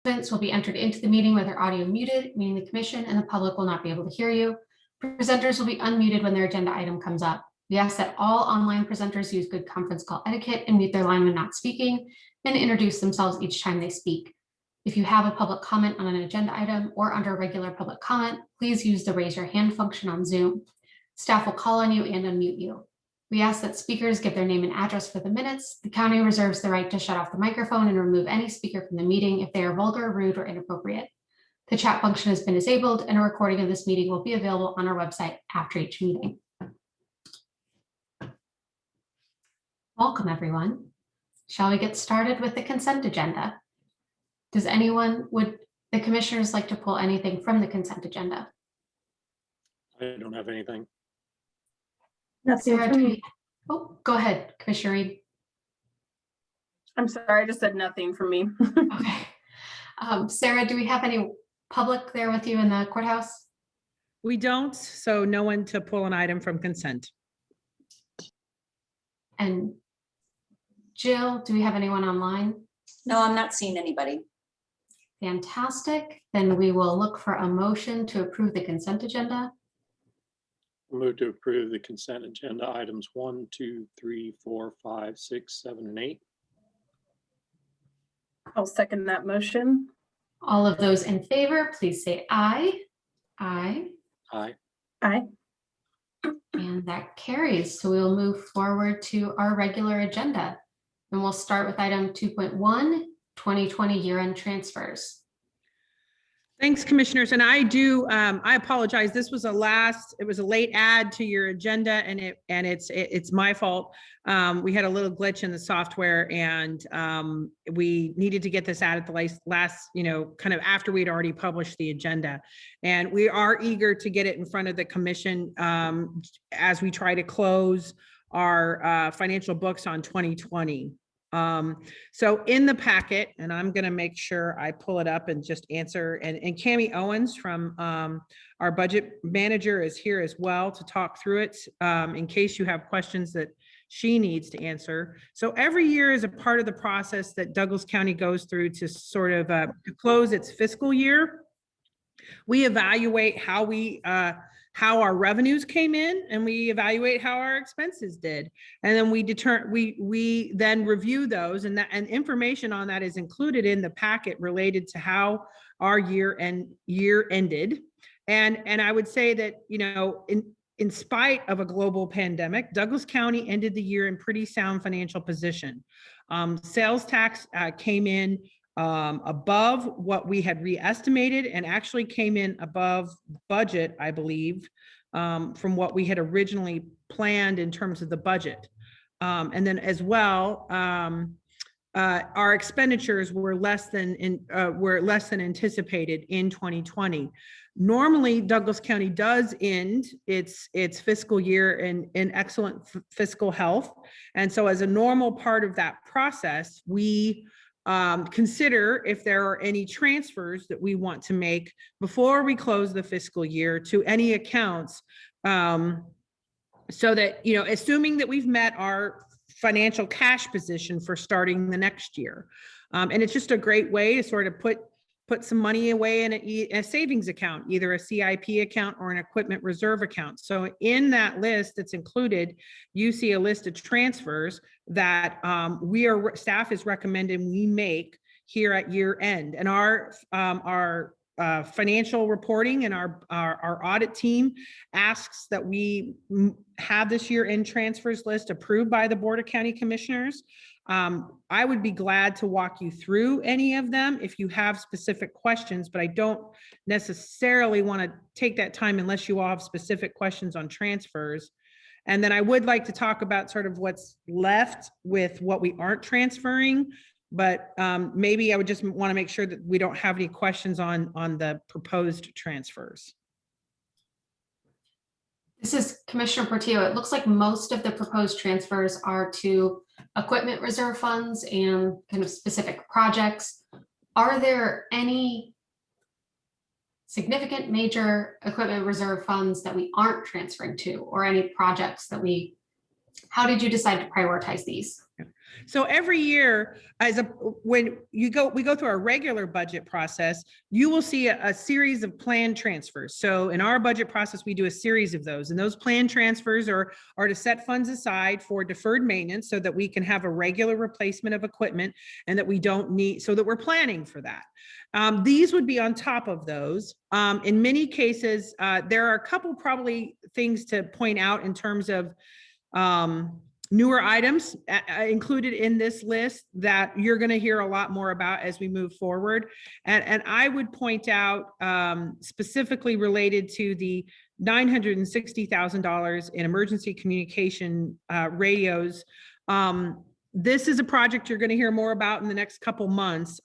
Participants will be entered into the meeting with their audio muted, meaning the commission and the public will not be able to hear you. Presenters will be unmuted when their agenda item comes up. We ask that all online presenters use good conference call etiquette and mute their line when not speaking and introduce themselves each time they speak. If you have a public comment on an agenda item or under regular public comment, please use the raise your hand function on Zoom. Staff will call on you and unmute you. We ask that speakers give their name and address for the minutes. The county reserves the right to shut off the microphone and remove any speaker from the meeting if they are vulgar, rude, or inappropriate. The chat function has been disabled and a recording of this meeting will be available on our website after each meeting. Welcome, everyone. Shall we get started with the consent agenda? Would the commissioners like to pull anything from the consent agenda? I don't have anything. Nothing Sarah, for me. Oh, go ahead, Commissioner Reed. I'm sorry, I just said nothing for me. Okay. Sarah, do we have any public there with you in the courthouse? We don't, so no one to pull an item from consent. And Jill, do we have anyone online? No, I'm not seeing anybody. Fantastic. Then we will look for a motion to approve the consent agenda. Move to approve the consent agenda items 1, 2, 3, 4, 5, 6, 7, and 8. I'll second that motion. All of those in favor, please say aye. Aye. Aye. Aye. And that carries. So we will move forward to our regular agenda. And we'll start with item 2.1, 2020 year-end transfers. Thanks, commissioners. And I apologize. This was it was a late add to your agenda and it's my fault. We had a little glitch in the software and we needed to get this out at the last, kind of after we'd already published the agenda. And we are eager to get it in front of the commission as we try to close our financial books on 2020. So in the packet, and I'm going to make sure I pull it up and just answer, and Cami Owens from our budget manager is here as well to talk through it in case you have questions that she needs to answer. So every year is a part of the process that Douglas County goes through to sort of to close its fiscal year. We evaluate how our revenues came in and we evaluate how our expenses did. And then we then review those and information on that is included in the packet related to how our year ended. And I would say that, in spite of a global pandemic, Douglas County ended the year in pretty sound financial position. Sales tax came in above what we had re-estimated and actually came in above budget, I believe, from what we had originally planned in terms of the budget. And then as well, our expenditures were less than anticipated in 2020. Normally, Douglas County does end its fiscal year in excellent fiscal health. And so as a normal part of that process, we consider if there are any transfers that we want to make before we close the fiscal year to any accounts, so that, assuming that we've met our financial cash position for starting the next year. And it's just a great way to sort of put some money away in a savings account, either a CIP account or an equipment reserve account. So in that list that's included, you see a list of transfers that staff is recommending we make here at year end. And our financial reporting and our audit team asks that we have this year end transfers list approved by the Board of County Commissioners. I would be glad to walk you through any of them if you have specific questions, but I don't necessarily want to take that time unless you all have specific questions on transfers. And then I would like to talk about sort of what's left with what we aren't transferring, but maybe I would just want to make sure that we don't have any questions on the proposed transfers. This is Commissioner Portillo. It looks like most of the proposed transfers are to equipment reserve funds and kind of specific projects. Are there any significant major equipment reserve funds that we aren't transferring to, or any projects that we How did you decide to prioritize these? So every year, when we go through our regular budget process, you will see a series of plan transfers. So in our budget process, we do a series of those, and those plan transfers are to set funds aside for deferred maintenance so that we can have a regular replacement of equipment and that we don't need, so that we're planning for that. These would be on top of those. In many cases, there are a couple probably things to point out in terms of newer items included in this list that you're going to hear a lot more about as we move forward. And I would point out specifically related to the $960,000 in emergency communication radios. This is a project you're going to hear more about in the next couple months.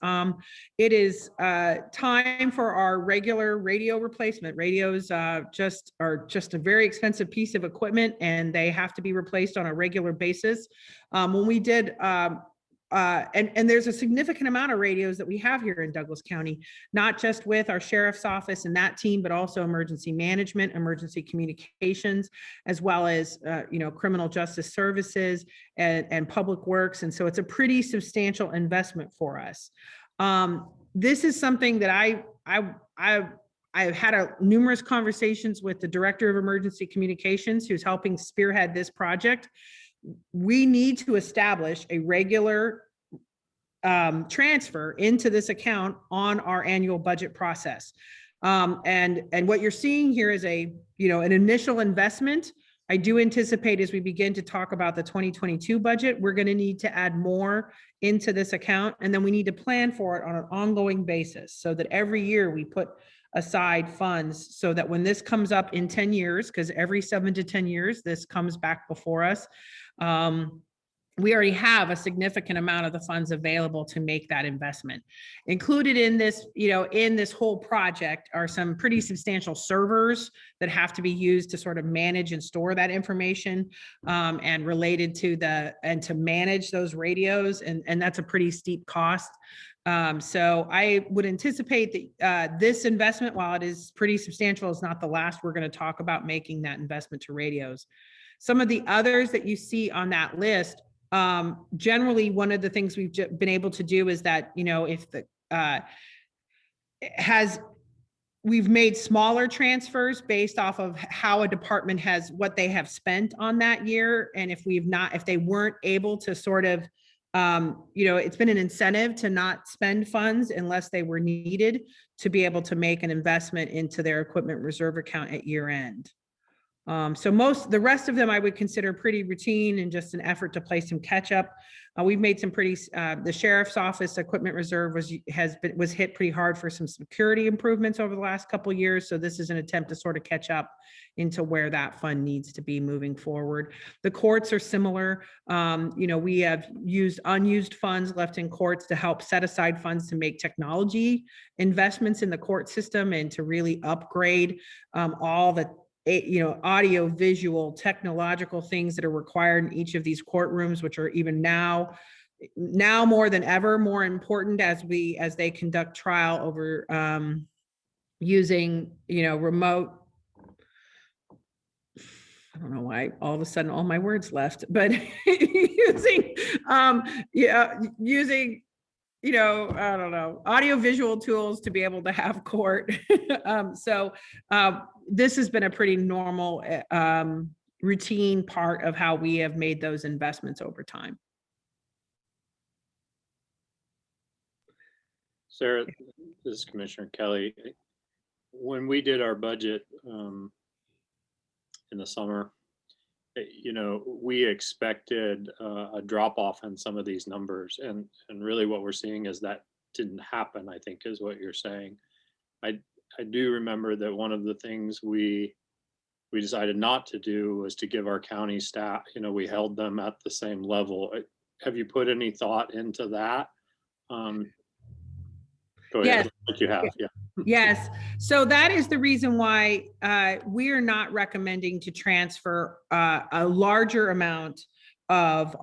It is time for our regular radio replacement. Radios are just a very expensive piece of equipment, and they have to be replaced on a regular basis. When we did, and there's a significant amount of radios that we have here in Douglas County, not just with our sheriff's office and that team, but also emergency management, emergency communications, as well as criminal justice services and public works. And so it's a pretty substantial investment for us. This is something that I've had numerous conversations with the director of emergency communications, who's helping spearhead this project. We need to establish a regular transfer into this account on our annual budget process. And what you're seeing here is an initial investment. I do anticipate as we begin to talk about the 2022 budget, we're going to need to add more into this account. And then we need to plan for it on an ongoing basis so that every year we put aside funds so that when this comes up in 10 years, because every 7 to 10 years, this comes back before us, we already have a significant amount of the funds available to make that investment. Included in this, in this whole project are some pretty substantial servers that have to be used to sort of manage and store that information, and related to to manage those radios. And that's a pretty steep cost. So I would anticipate that this investment, while it is pretty substantial, is not the last we're going to talk about making that investment to radios. Some of the others that you see on that list, generally, one of the things we've been able to do is that, if we've made smaller transfers based off of how a department what they have spent on that year. And if they weren't able to sort of, it's been an incentive to not spend funds unless they were needed to be able to make an investment into their equipment reserve account at year end. So the rest of them I would consider pretty routine and just an effort to play some catch up. We've made some the sheriff's office equipment reserve was hit pretty hard for some security improvements over the last couple of years. So this is an attempt to sort of catch up into where that fund needs to be moving forward. The courts are similar. We have used unused funds left in courts to help set aside funds to make technology investments in the court system and to really upgrade all the audio, visual, technological things that are required in each of these courtrooms, which are even now more than ever more important as they conduct trial over using remote. I don't know why all of a sudden all my words left, but using I don't know, audio visual tools to be able to have court. This has been a pretty normal routine part of how we have made those investments over time. Sarah, this is Commissioner Kelly. When we did our budget in the summer, we expected a drop off in some of these numbers, and really what we're seeing is that didn't happen, I think is what you're saying. I do remember that one of the things we decided not to do was to give our county staff, we held them at the same level. Have you put any thought into that? Go ahead. Yes. Like you have, yeah. Yes. So that is the reason why we are not recommending to transfer a larger amount of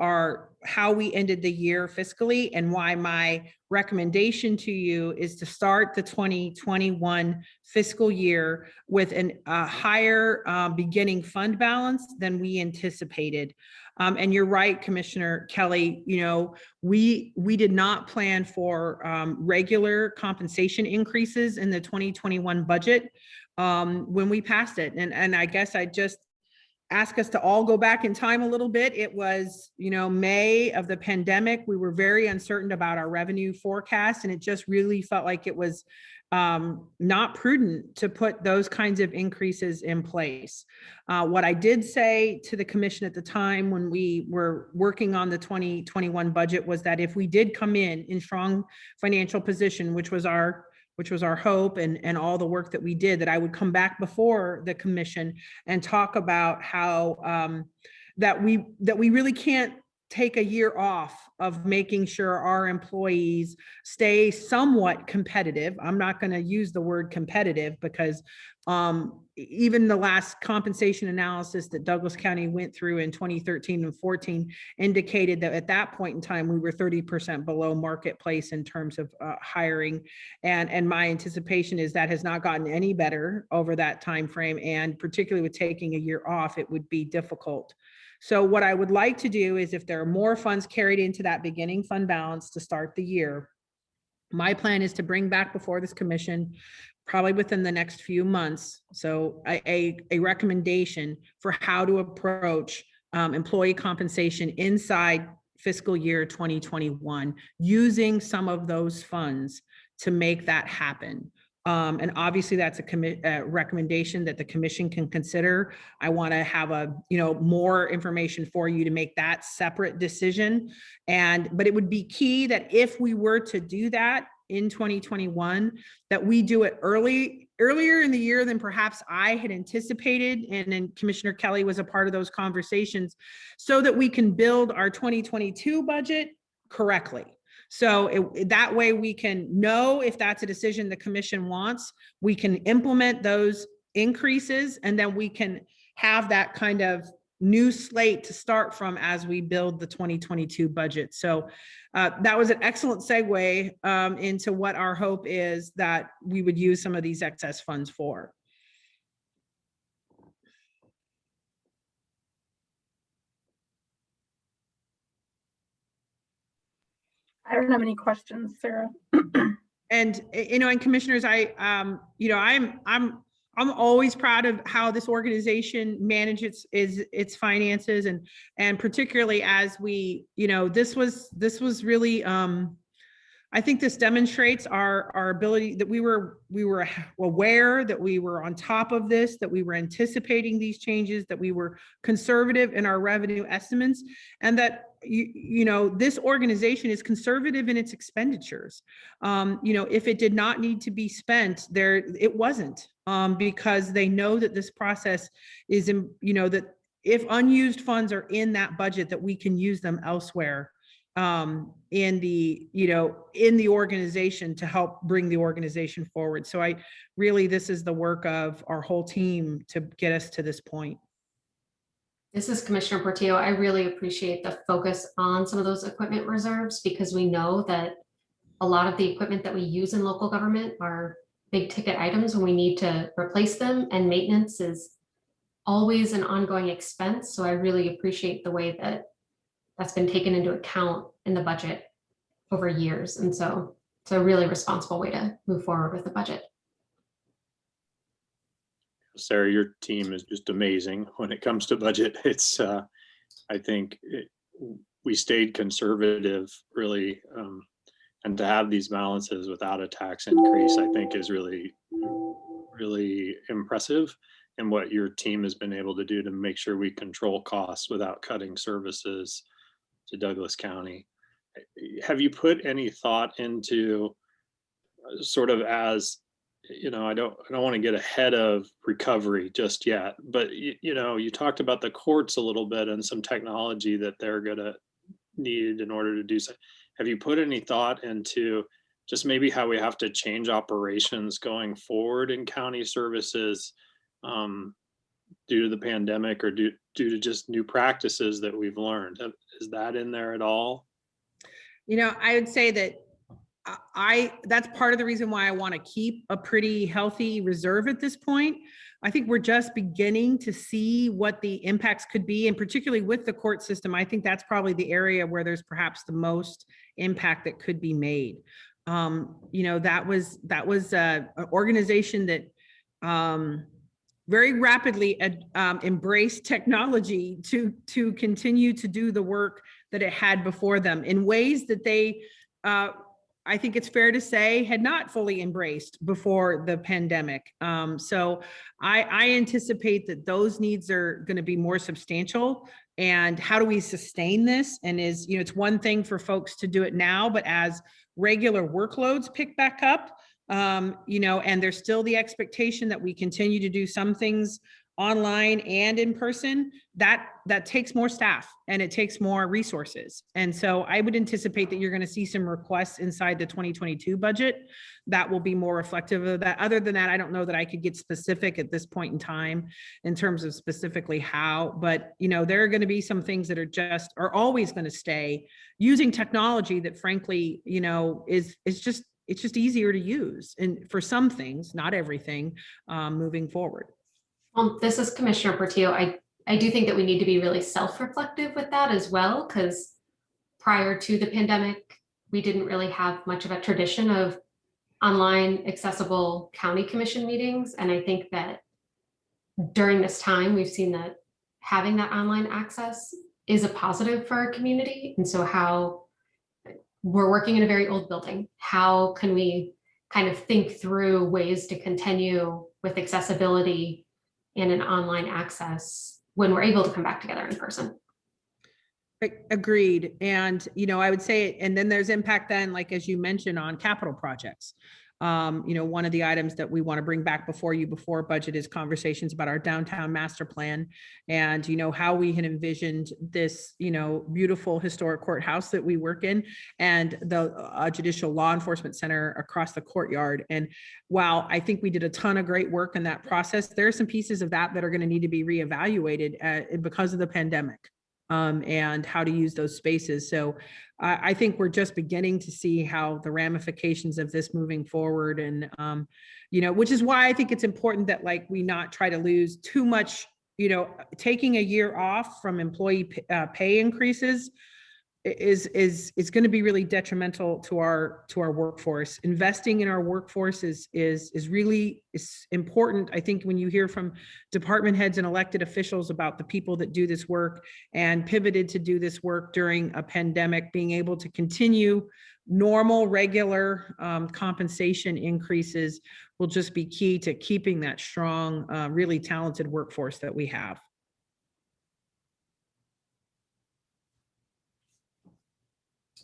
how we ended the year fiscally, and why my recommendation to you is to start the 2021 fiscal year with a higher beginning fund balance than we anticipated. And you're right, Commissioner Kelly, we did not plan for regular compensation increases in the 2021 budget when we passed it. And I guess I just ask us to all go back in time a little bit. It was, May of the pandemic. We were very uncertain about our revenue forecast, and it just really felt like it was not prudent to put those kinds of increases in place. What I did say to the commission at the time when we were working on the 2021 budget was that if we did come in strong financial position, which was our hope and all the work that we did, that I would come back before the commission and talk about how that we really can't take a year off of making sure our employees stay somewhat competitive. I'm not going to use the word competitive because even the last compensation analysis that Douglas County went through in 2013 and 14 indicated that at that point in time, we were 30% below marketplace in terms of hiring. And my anticipation is that has not gotten any better over that time frame. And particularly with taking a year off, it would be difficult. So what I would like to do is if there are more funds carried into that beginning fund balance to start the year, my plan is to bring back before this commission, probably within the next few months, so a recommendation for how to approach employee compensation inside fiscal year 2021, using some of those funds to make that happen. And obviously that's a recommendation that the commission can consider. I want to have more information for you to make that separate decision. But it would be key that if we were to do that in 2021, that we do it earlier in the year than perhaps I had anticipated. And then Commissioner Kelly was a part of those conversations so that we can build our 2022 budget correctly. So that way we can know if that's a decision the commission wants, we can implement those increases, and then we can have that kind of new slate to start from as we build the 2022 budget. So that was an excellent segue into what our hope is that we would use some of these excess funds for. I don't have any questions, Sarah. And commissioners, I'm always proud of how this organization manages its finances, and particularly as we, this was really, I think this demonstrates our ability that we were aware, that we were on top of this, that we were anticipating these changes, that we were conservative in our revenue estimates, and that this organization is conservative in its expenditures. If it did not need to be spent, it wasn't, because they know that this process is, that if unused funds are in that budget, that we can use them elsewhere in the organization to help bring the organization forward. So this is the work of our whole team to get us to this point. This is Commissioner Portillo. I really appreciate the focus on some of those equipment reserves, because we know that a lot of the equipment that we use in local government are big ticket items when we need to replace them, and maintenance is always an ongoing expense. So I really appreciate the way that that's been taken into account in the budget over years. And so it's a really responsible way to move forward with the budget. Sarah, your team is just amazing when it comes to budget. It's, I think we stayed conservative, really, and to have these balances without a tax increase, I think is really, really impressive. And what your team has been able to do to make sure we control costs without cutting services to Douglas County. Have you put any thought into sort of, as I don't want to get ahead of recovery just yet, but you talked about the courts a little bit and some technology that they're going to need in order to do so. Have you put any thought into just maybe how we have to change operations going forward in county services due to the pandemic, or due to just new practices that we've learned? Is that in there at all? I would say that that's part of the reason why I want to keep a pretty healthy reserve at this point. I think we're just beginning to see what the impacts could be, and particularly with the court system, I think that's probably the area where there's perhaps the most impact that could be made. That was an organization that very rapidly embraced technology to continue to do the work that it had before them in ways that they, I think it's fair to say, had not fully embraced before the pandemic. So I anticipate that those needs are going to be more substantial. And how do we sustain this? And it's one thing for folks to do it now, but as regular workloads pick back up, and there's still the expectation that we continue to do some things online and in person, that takes more staff and it takes more resources. And so I would anticipate that you're going to see some requests inside the 2022 budget that will be more reflective of that. Other than that, I don't know that I could get specific at this point in time in terms of specifically how, but there are going to be some things that are always going to stay using technology that frankly, it's just easier to use, and for some things, not everything, moving forward. This is Commissioner Portillo. I do think that we need to be really self-reflective with that as well, because prior to the pandemic, we didn't really have much of a tradition of online accessible county commission meetings. And I think that during this time, we've seen that having that online access is a positive for our community. And so how we're working in a very old building, how can we kind of think through ways to continue with accessibility and an online access when we're able to come back together in person? Agreed. And, I would say, and then there's impact then, like, as you mentioned, on capital projects. One of the items that we want to bring back before budget is conversations about our downtown master plan and, how we had envisioned this, beautiful historic courthouse that we work in and the judicial law enforcement center across the courtyard. And while I think we did a ton of great work in that process, there are some pieces of that are going to need to be reevaluated because of the pandemic. And how to use those spaces. So I think we're just beginning to see how the ramifications of this moving forward, and which is why I think it's important that we not try to lose too much. Taking a year off from employee pay increases is going to be really detrimental to our workforce. Investing in our workforce is really important. I think when you hear from department heads and elected officials about the people that do this work and pivoted to do this work during a pandemic, being able to continue normal, regular compensation increases will just be key to keeping that strong, really talented workforce that we have.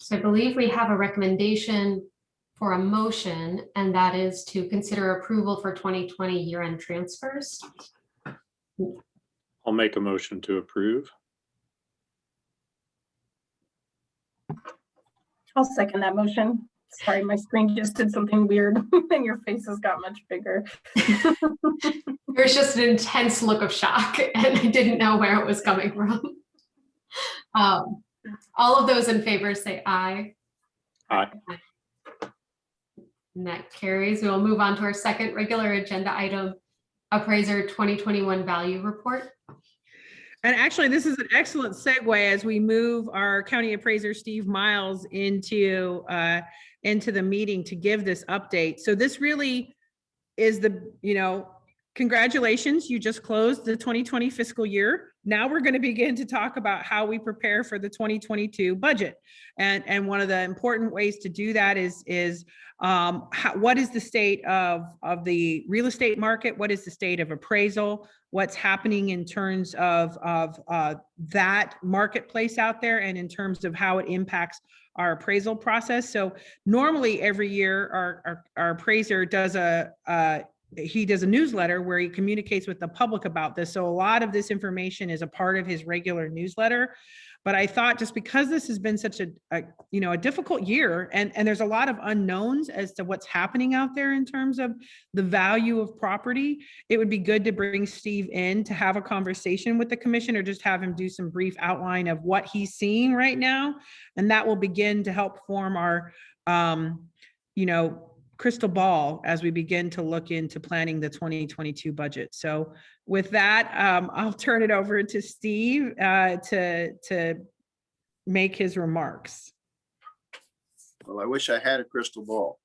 So I believe we have a recommendation for a motion, and that is to consider approval for 2020 year-end transfers. I'll make a motion to approve. I'll second that motion. Sorry, my screen just did something weird and your faces got much bigger. There's just an intense look of shock, and I didn't know where it was coming from. All of those in favor say aye. Aye. And that carries. We will move on to our second regular agenda item, Appraiser 2021 Value Report. And actually, this is an excellent segue as we move our county appraiser, Steve Miles, into the meeting to give this update. So this really is congratulations, you just closed the 2020 fiscal year. Now we're going to begin to talk about how we prepare for the 2022 budget. And one of the important ways to do that is what is the state of the real estate market? What is the state of appraisal? What's happening in terms of that marketplace out there, and in terms of how it impacts our appraisal process. So normally every year our appraiser does he does a newsletter where he communicates with the public about this. So a lot of this information is a part of his regular newsletter. But I thought, just because this has been such a difficult year, and there's a lot of unknowns as to what's happening out there in terms of the value of property, it would be good to bring Steve in to have a conversation with the commission, or just have him do some brief outline of what he's seeing right now. And that will begin to help form our crystal ball as we begin to look into planning the 2022 budget. So with that, I'll turn it over to Steve to make his remarks. Well, I wish I had a crystal ball.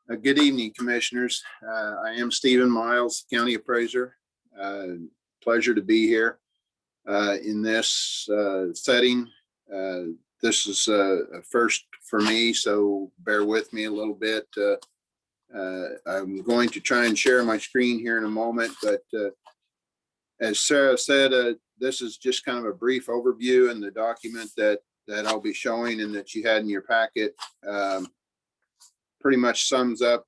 Good evening, commissioners. I am Stephen Miles, county appraiser. Pleasure to be here in this setting. This is a first for me, so bear with me a little bit. I'm going to try and share my screen here in a moment, but as Sarah said, this is just kind of a brief overview, and the document that I'll be showing and that you had in your packet pretty much sums up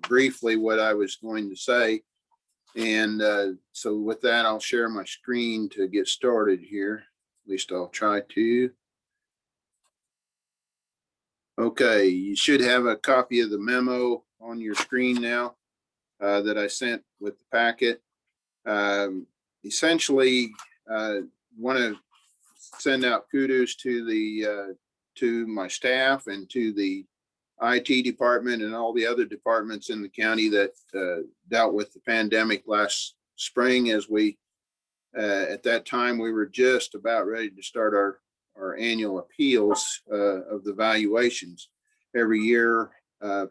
briefly what I was going to say. And so with that, I'll share my screen to get started here. At least I'll try to. Okay, you should have a copy of the memo on your screen now that I sent with the packet. Essentially, want to send out kudos to my staff and to the IT department and all the other departments in the county that dealt with the pandemic last spring. As we at that time, we were just about ready to start our annual appeals of the valuations. Every year,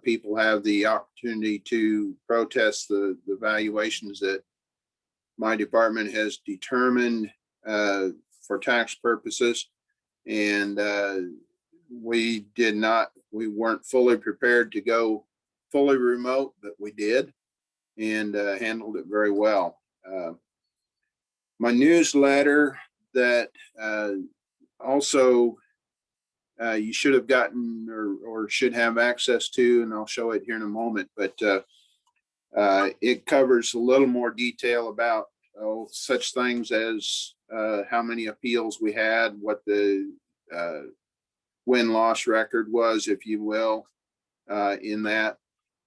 people have the opportunity to protest the valuations that my department has determined for tax purposes. And we weren't fully prepared to go fully remote, but we did, and handled it very well. My newsletter that also you should have gotten or should have access to, and I'll show it here in a moment, but it covers a little more detail about such things as how many appeals we had, what the win-loss record was, if you will, in that.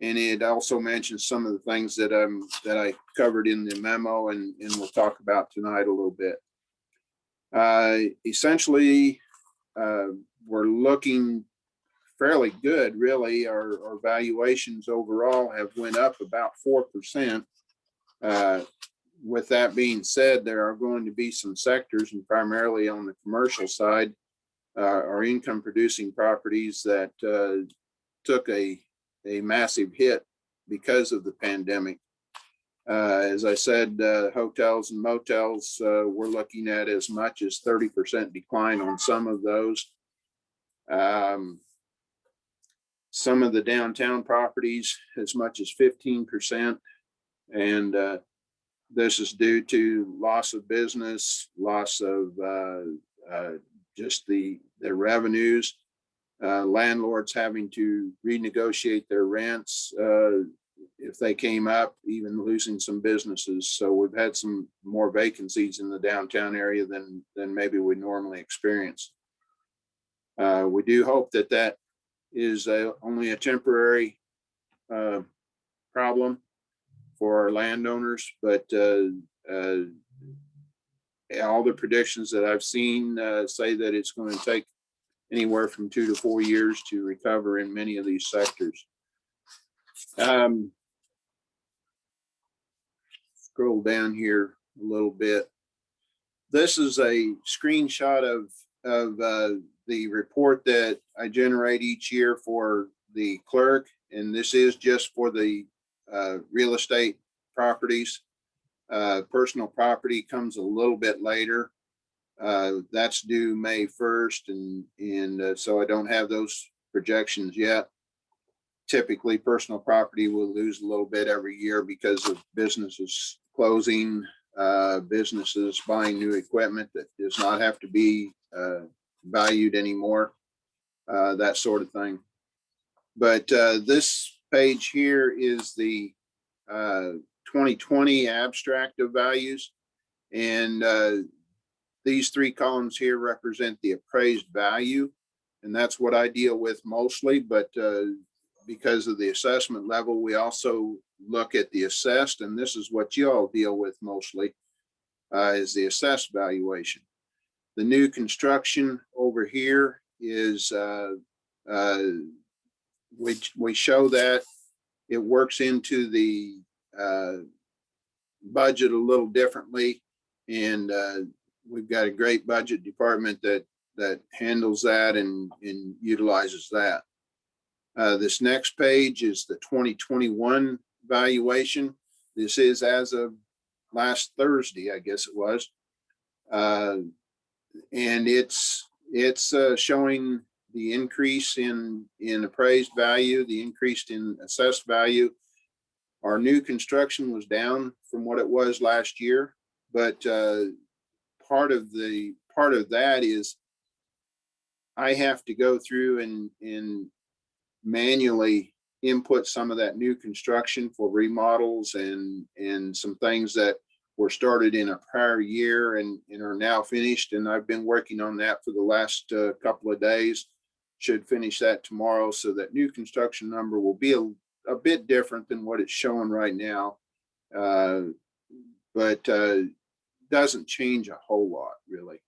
And it also mentions some of the things that I covered in the memo and we'll talk about tonight a little bit. Essentially, we're looking fairly good, really. Our valuations overall have went up about 4%. With that being said, there are going to be some sectors, and primarily on the commercial side, our income producing properties that took a massive hit because of the pandemic. As I said, hotels and motels, we're looking at as much as 30% decline on some of those. Some of the downtown properties, as much as 15%. And this is due to loss of business, loss of just the revenues, landlords having to renegotiate their rents if they came up, even losing some businesses. So we've had some more vacancies in the downtown area than maybe we normally experience. We do hope that is only a temporary problem for our landowners, but all the predictions that I've seen say that it's going to take anywhere from 2 to 4 years to recover in many of these sectors. Scroll down here a little bit. This is a screenshot of the report that I generate each year for the clerk, and this is just for the real estate properties. Personal property comes a little bit later. That's due May 1st, and so I don't have those projections yet. Typically, personal property will lose a little bit every year because of businesses closing, businesses buying new equipment that does not have to be valued anymore, that sort of thing. But this page here is the 2020 abstract of values, and these 3 columns here represent the appraised value, and that's what I deal with mostly. But because of the assessment level, we also look at the assessed, and this is what you all deal with mostly, is the assessed valuation. The new construction over here is we show that it works into the budget a little differently. And we've got a great budget department that handles that and utilizes that. This next page is the 2021 valuation. This is as of last Thursday, I guess it was. And it's showing the increase in appraised value, the increase in assessed value. Our new construction was down from what it was last year, but part of that is I have to go through and manually input some of that new construction for remodels and some things that were started in a prior year and are now finished. And I've been working on that for the last couple of days. Should finish that tomorrow, so that new construction number will be a bit different than what it's showing right now. But doesn't change a whole lot, really.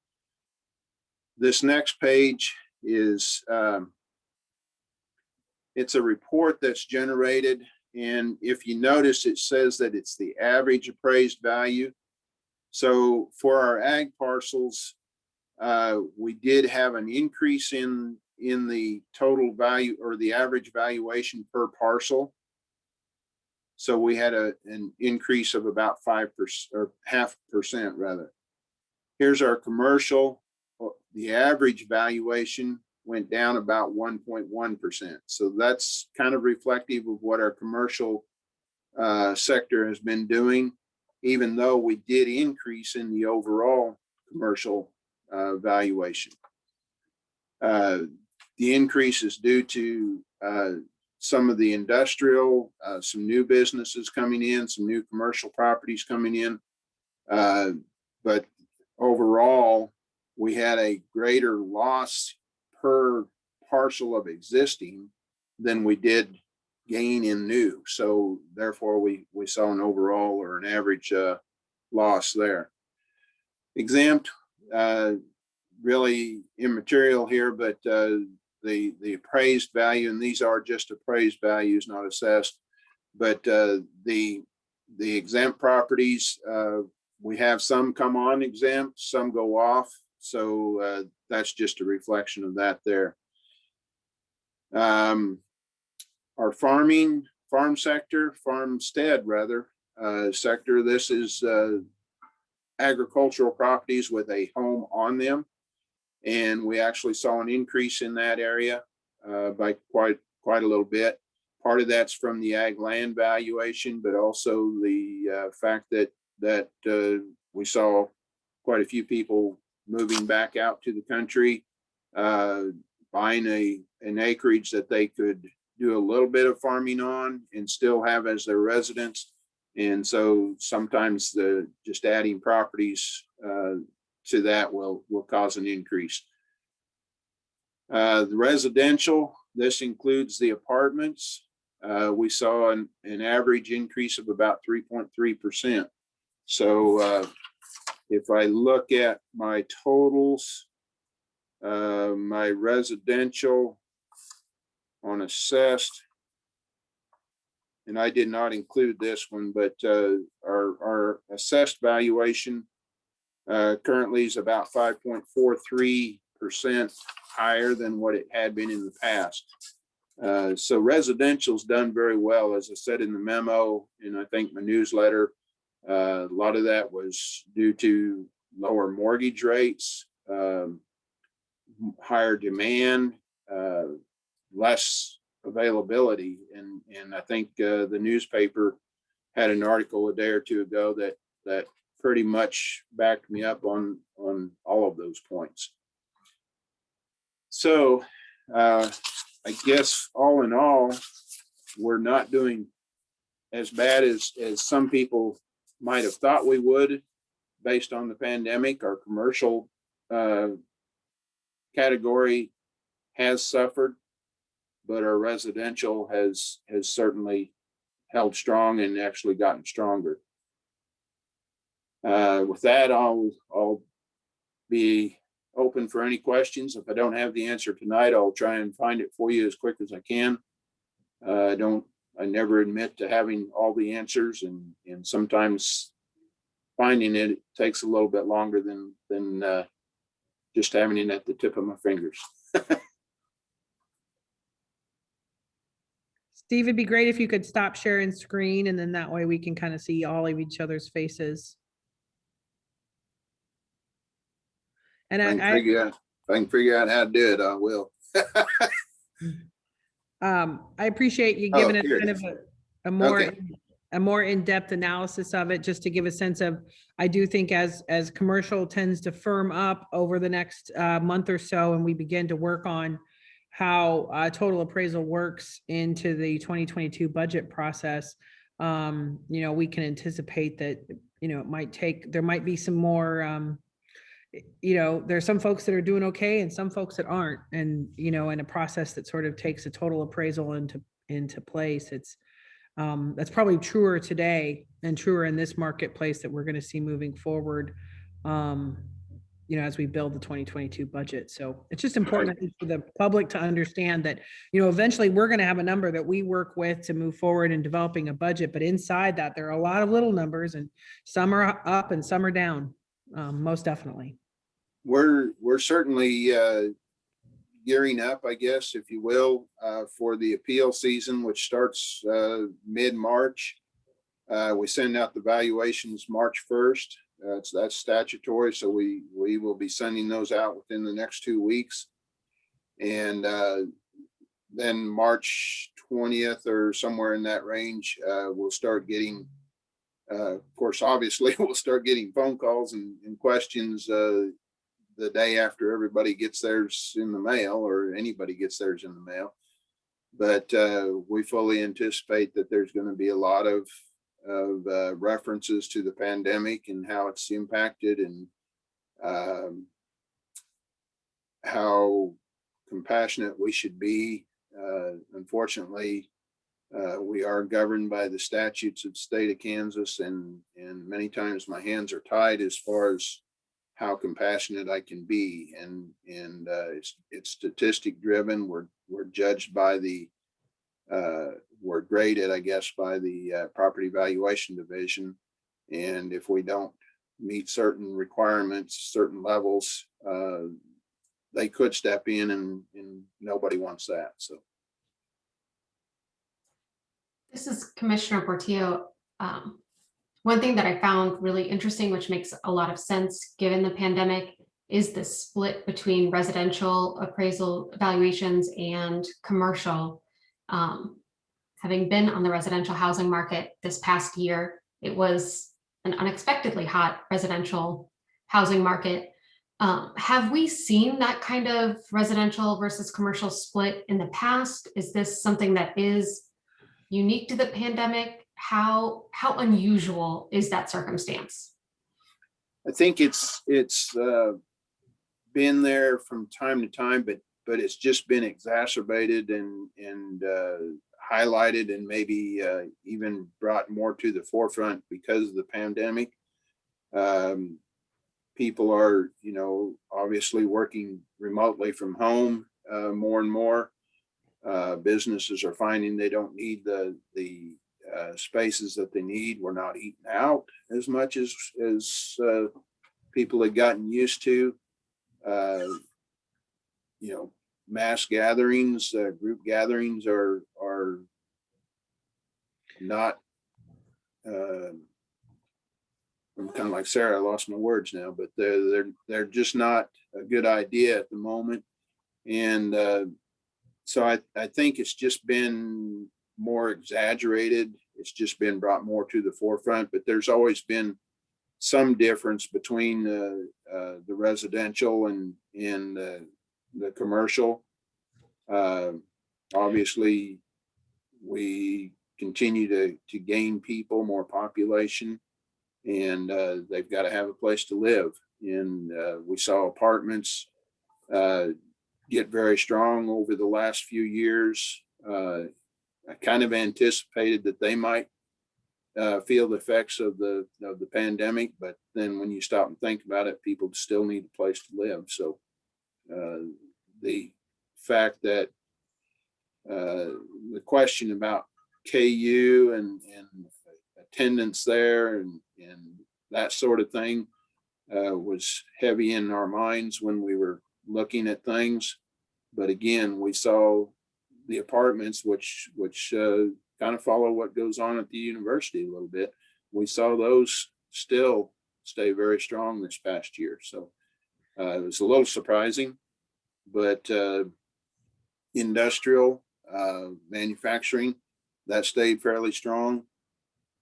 This next page is it's a report that's generated, and if you notice, it says that it's the average appraised value. So for our ag parcels, we did have an increase in the total value, or the average valuation per parcel. So we had an increase of about 5% or 0.5% rather. Here's our commercial. The average valuation went down about 1.1%. So that's kind of reflective of what our commercial sector has been doing, even though we did increase in the overall commercial valuation. The increase is due to some of the industrial, some new businesses coming in, some new commercial properties coming in. But overall, we had a greater loss per parcel of existing than we did gain in new. So therefore, we saw an overall or an average loss there. Exempt, really immaterial here, but the appraised value, and these are just appraised values, not assessed, but the exempt properties, we have some come on exempt, some go off. So that's just a reflection of that there. Our farm sector, farmstead rather, sector, this is agricultural properties with a home on them. And we actually saw an increase in that area by quite a little bit. Part of that's from the ag land valuation, but also the fact that we saw quite a few people moving back out to the country, buying an acreage that they could do a little bit of farming on and still have as their residence. And so sometimes just adding properties to that will cause an increase. The residential, this includes the apartments. We saw an average increase of about 3.3%. So if I look at my totals, my residential on assessed, and I did not include this one, but our assessed valuation currently is about 5.43% higher than what it had been in the past. So residential's done very well, as I said in the memo, and I think my newsletter. A lot of that was due to lower mortgage rates, higher demand, less availability, and I think the newspaper had an article a day or two ago that pretty much backed me up on all of those points. So I guess all in all, we're not doing as bad as some people might have thought we would based on the pandemic. Our commercial category has suffered, but our residential has certainly held strong and actually gotten stronger. With that, I'll be open for any questions. If I don't have the answer tonight, I'll try and find it for you as quick as I can. I never admit to having all the answers, and sometimes finding it takes a little bit longer than just having it at the tip of my fingers. Steve, it'd be great if you could stop sharing screen, and then that way we can kind of see all of each other's faces. And If I can figure out how to do it, I will. I appreciate you Oh, giving us here it kind is. of a Okay. more in-depth analysis of it, just to give a sense of, I do think as commercial tends to firm up over the next month or so, and we begin to work on how total appraisal works into the 2022 budget process, we can anticipate that, there might be some more, there's some folks that are doing okay and some folks that aren't. And, in a process that sort of takes a total appraisal into place, that's probably truer today and truer in this marketplace that we're going to see moving forward, as we build the 2022 budget. So it's just important for the public to understand that, eventually we're going to have a number that we work with to move forward in developing a budget. But inside that, there are a lot of little numbers, and some are up and some are down, most definitely. We're certainly gearing up, I guess, if you will, for the appeal season, which starts mid-March. We send out the valuations March 1st. That's statutory, so we will be sending those out within the next 2 weeks. And then March 20th or somewhere in that range, we'll start getting, of course, obviously, we'll start getting phone calls and questions the day after everybody gets theirs in the mail, or anybody gets theirs in the mail. But we fully anticipate that there's going to be a lot of references to the pandemic and how it's impacted, and how compassionate we should be. Unfortunately, we are governed by the statutes of the state of Kansas, and many times my hands are tied as far as how compassionate I can be, and it's statistic driven. We're judged by we're graded, I guess, by the property valuation division, and if we don't meet certain requirements, certain levels, they could step in, and nobody wants that. So This is Commissioner Portillo. One thing that I found really interesting, which makes a lot of sense given the pandemic, is the split between residential appraisal evaluations and commercial. Having been on the residential housing market this past year, it was an unexpectedly hot residential housing market. Have we seen that kind of residential versus commercial split in the past? Is this something that is unique to the pandemic? How unusual is that circumstance? I think it's been there from time to time, but it's just been exacerbated and highlighted, and maybe even brought more to the forefront because of the pandemic. People are, obviously working remotely from home more and more. Businesses are finding they don't need the spaces that they need. We're not eating out as much as people had gotten used to. Mass gatherings, group gatherings are not. I'm kind of like Sarah. I lost my words now, but they're just not a good idea at the moment. And so I think it's just been more exaggerated. It's just been brought more to the forefront, but there's always been some difference between the residential and the commercial. Obviously, we continue to gain people, more population, and they've got to have a place to live. And we saw apartments get very strong over the last few years. I kind of anticipated that they might feel the effects of the pandemic, but then when you stop and think about it, people still need a place to live. So the fact that the question about KU and attendance there and that sort of thing was heavy in our minds when we were looking at things. But again, we saw the apartments, which kind of follow what goes on at the university a little bit. We saw those still stay very strong this past year. So it was a little surprising, but industrial, manufacturing, that stayed fairly strong.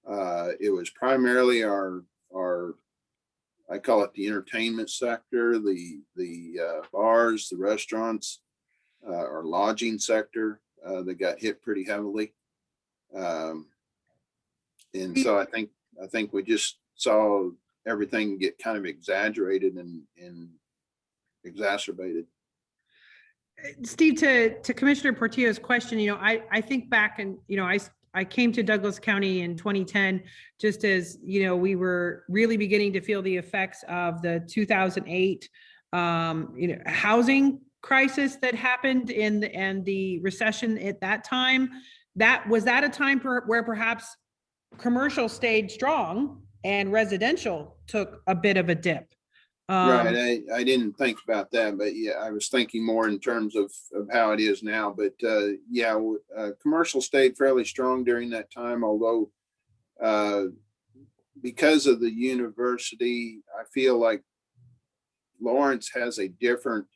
It was primarily our I call it the entertainment sector, the bars, the restaurants, our lodging sector that got hit pretty heavily. And so I think we just saw everything get kind of exaggerated and exacerbated. Steve, to Commissioner Portillo's question, I think back and, I came to Douglas County in 2010, just as, we were really beginning to feel the effects of the 2008, housing crisis that happened and the recession at that time. Was that a time where perhaps commercial stayed strong and residential took a bit of a dip? Right. I didn't think about that, but yeah, I was thinking more in terms of how it is now. But yeah, commercial stayed fairly strong during that time, although because of the university, I feel like Lawrence has a different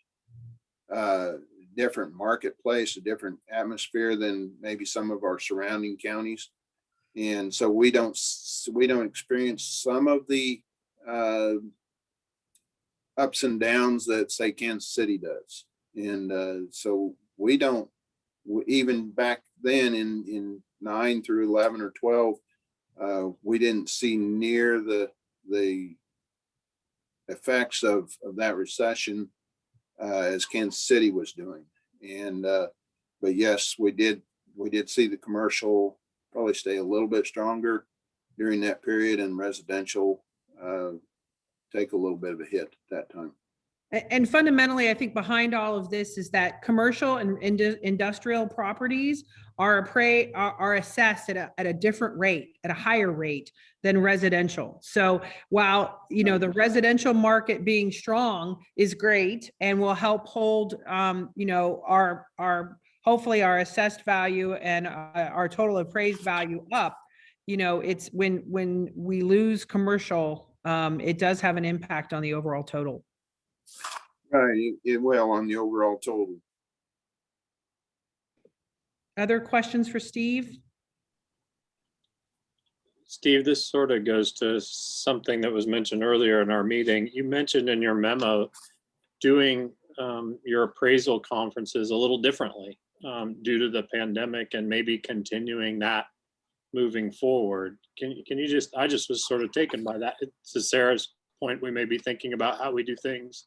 marketplace, a different atmosphere than maybe some of our surrounding counties. And so we don't experience some of the ups and downs that say Kansas City does. And so we don't, even back then in 9 through 11 or 12, we didn't see near the effects of that recession as Kansas City was doing. And but yes, we did see the commercial probably stay a little bit stronger during that period, and residential take a little bit of a hit at that time. And fundamentally, I think behind all of this is that commercial and industrial properties are assessed at a different rate, at a higher rate than residential. So while, the residential market being strong is great and will help hold, our hopefully our assessed value and our total appraised value up, it's when we lose commercial, it does have an impact on the overall total. Right, it will on the overall total. Other questions for Steve? Steve, this sort of goes to something that was mentioned earlier in our meeting. You mentioned in your memo doing your appraisal conferences a little differently due to the pandemic, and maybe continuing that moving forward. Can you just, I just was sort of taken by that. To Sarah's point, we may be thinking about how we do things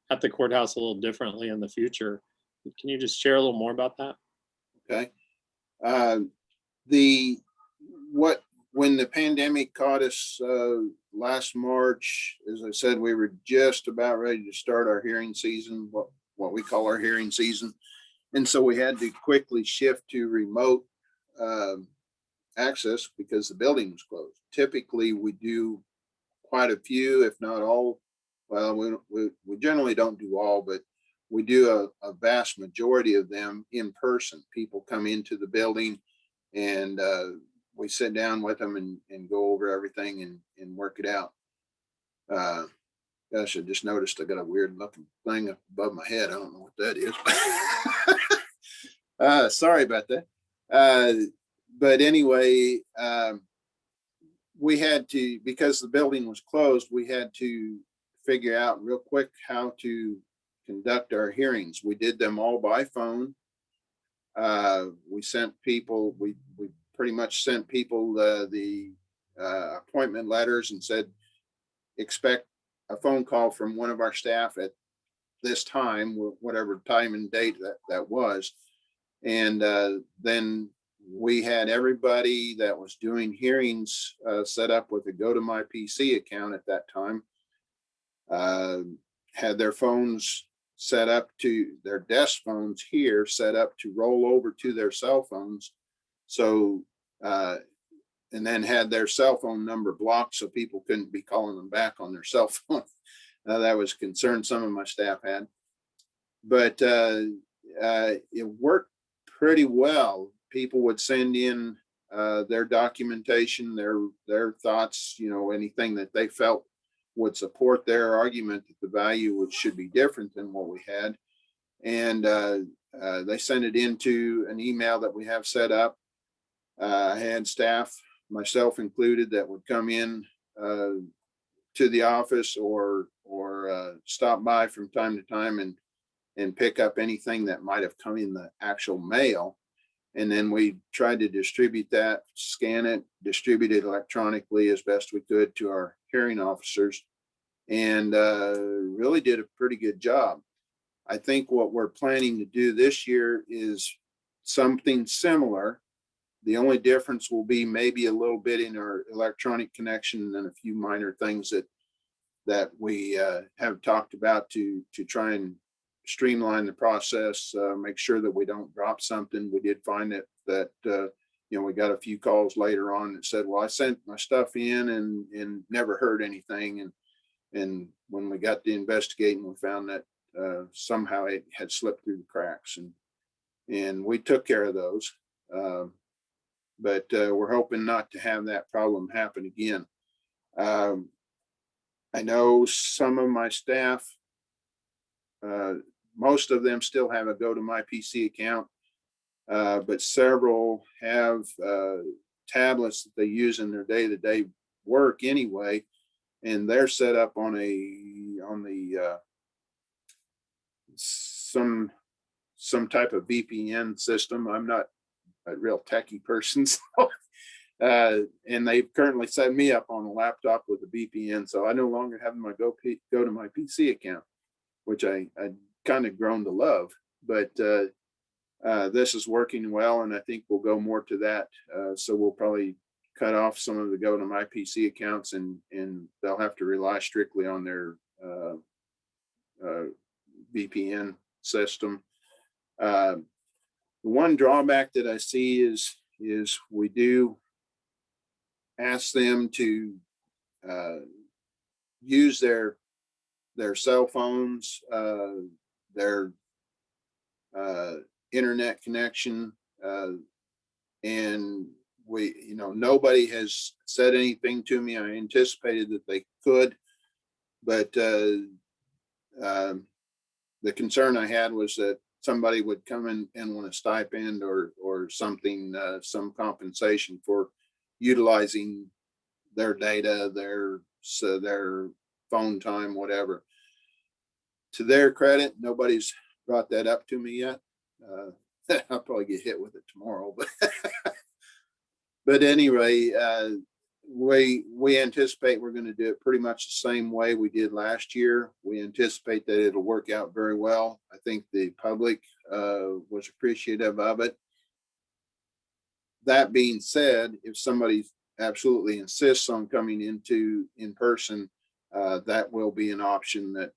at the courthouse a little differently in the future. Can you just share a little more about that? Okay. When the pandemic caught us last March, as I said, we were just about ready to start our hearing season, what we call our hearing season. And so we had to quickly shift to remote access because the building was closed. Typically, we do quite a few, if not all. Well, we generally don't do all, but we do a vast majority of them in person. People come into the building and we sit down with them and go over everything and work it out. Gosh, I just noticed I got a weird looking thing above my head. I don't know what that is. Sorry about that. But anyway, we had to, because the building was closed, we had to figure out real quick how to conduct our hearings. We did them all by phone. We sent people, we pretty much sent people the appointment letters and said, expect a phone call from one of our staff at this time, whatever time and date that was. And then we had everybody that was doing hearings set up with a GoToMyPC account at that time, had their phones set up to their desk phones here, set up to roll over to their cell phones. So, and then had their cell phone number blocked so people couldn't be calling them back on their cell phone. That was a concern some of my staff had. But it worked pretty well. People would send in their documentation, their thoughts, anything that they felt would support their argument that the value should be different than what we had. And they sent it into an email that we have set up. I had staff, myself included, that would come in to the office or stop by from time to time and pick up anything that might have come in the actual mail. And then we tried to distribute that, scan it, distribute it electronically as best we could to our hearing officers, and really did a pretty good job. I think what we're planning to do this year is something similar. The only difference will be maybe a little bit in our electronic connection and a few minor things that we have talked about to try and streamline the process, make sure that we don't drop something. We did find that we got a few calls later on that said, well, I sent my stuff in and never heard anything. And when we got to investigating, we found that somehow it had slipped through the cracks, and we took care of those. But we're hoping not to have that problem happen again. I know some of my staff, most of them still have a Go to My PC account, but several have tablets that they use in their day-to-day work anyway, and they're set up on some type of VPN system. I'm not a real techie person, so and they've currently set me up on a laptop with a VPN, so I no longer have my Go to My PC account, which I kind of grown to love. But this is working well, and I think we'll go more to that. So we'll probably cut off some of the Go to My PC accounts, and they'll have to rely strictly on their VPN system. The one drawback that I see is we do ask them to use their cell phones, their internet connection, and nobody has said anything to me. I anticipated that they could, but the concern I had was that somebody would come in and want a stipend or something, some compensation for utilizing their data, their phone time, whatever. To their credit, nobody's brought that up to me yet. I'll probably get hit with it tomorrow, but anyway, we anticipate we're going to do it pretty much the same way we did last year. We anticipate that it'll work out very well. I think the public was appreciative of it. That being said, if somebody absolutely insists on coming in person, that will be an option that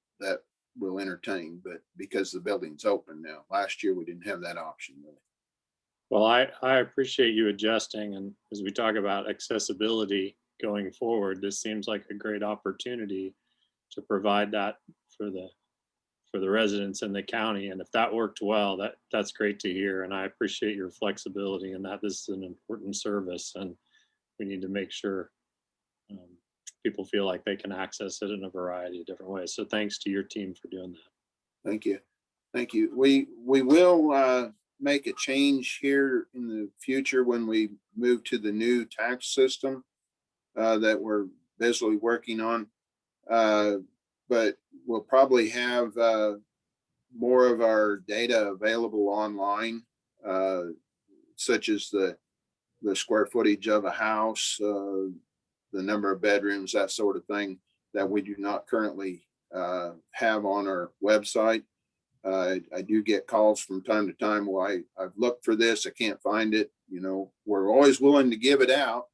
we'll entertain, but because the building's open now. Last year, we didn't have that option really. Well, I appreciate you adjusting, and as we talk about accessibility going forward, this seems like a great opportunity to provide that for the residents in the county. And if that worked well, that's great to hear. And I appreciate your flexibility in that. This is an important service, and we need to make sure people feel like they can access it in a variety of different ways. So thanks to your team for doing that. Thank you. Thank you. We will make a change here in the future when we move to the new tax system that we're busily working on. But we'll probably have more of our data available online, such as the square footage of a house, the number of bedrooms, that sort of thing that we do not currently have on our website. I do get calls from time to time. Well, I've looked for this, I can't find it. We're always willing to give it out,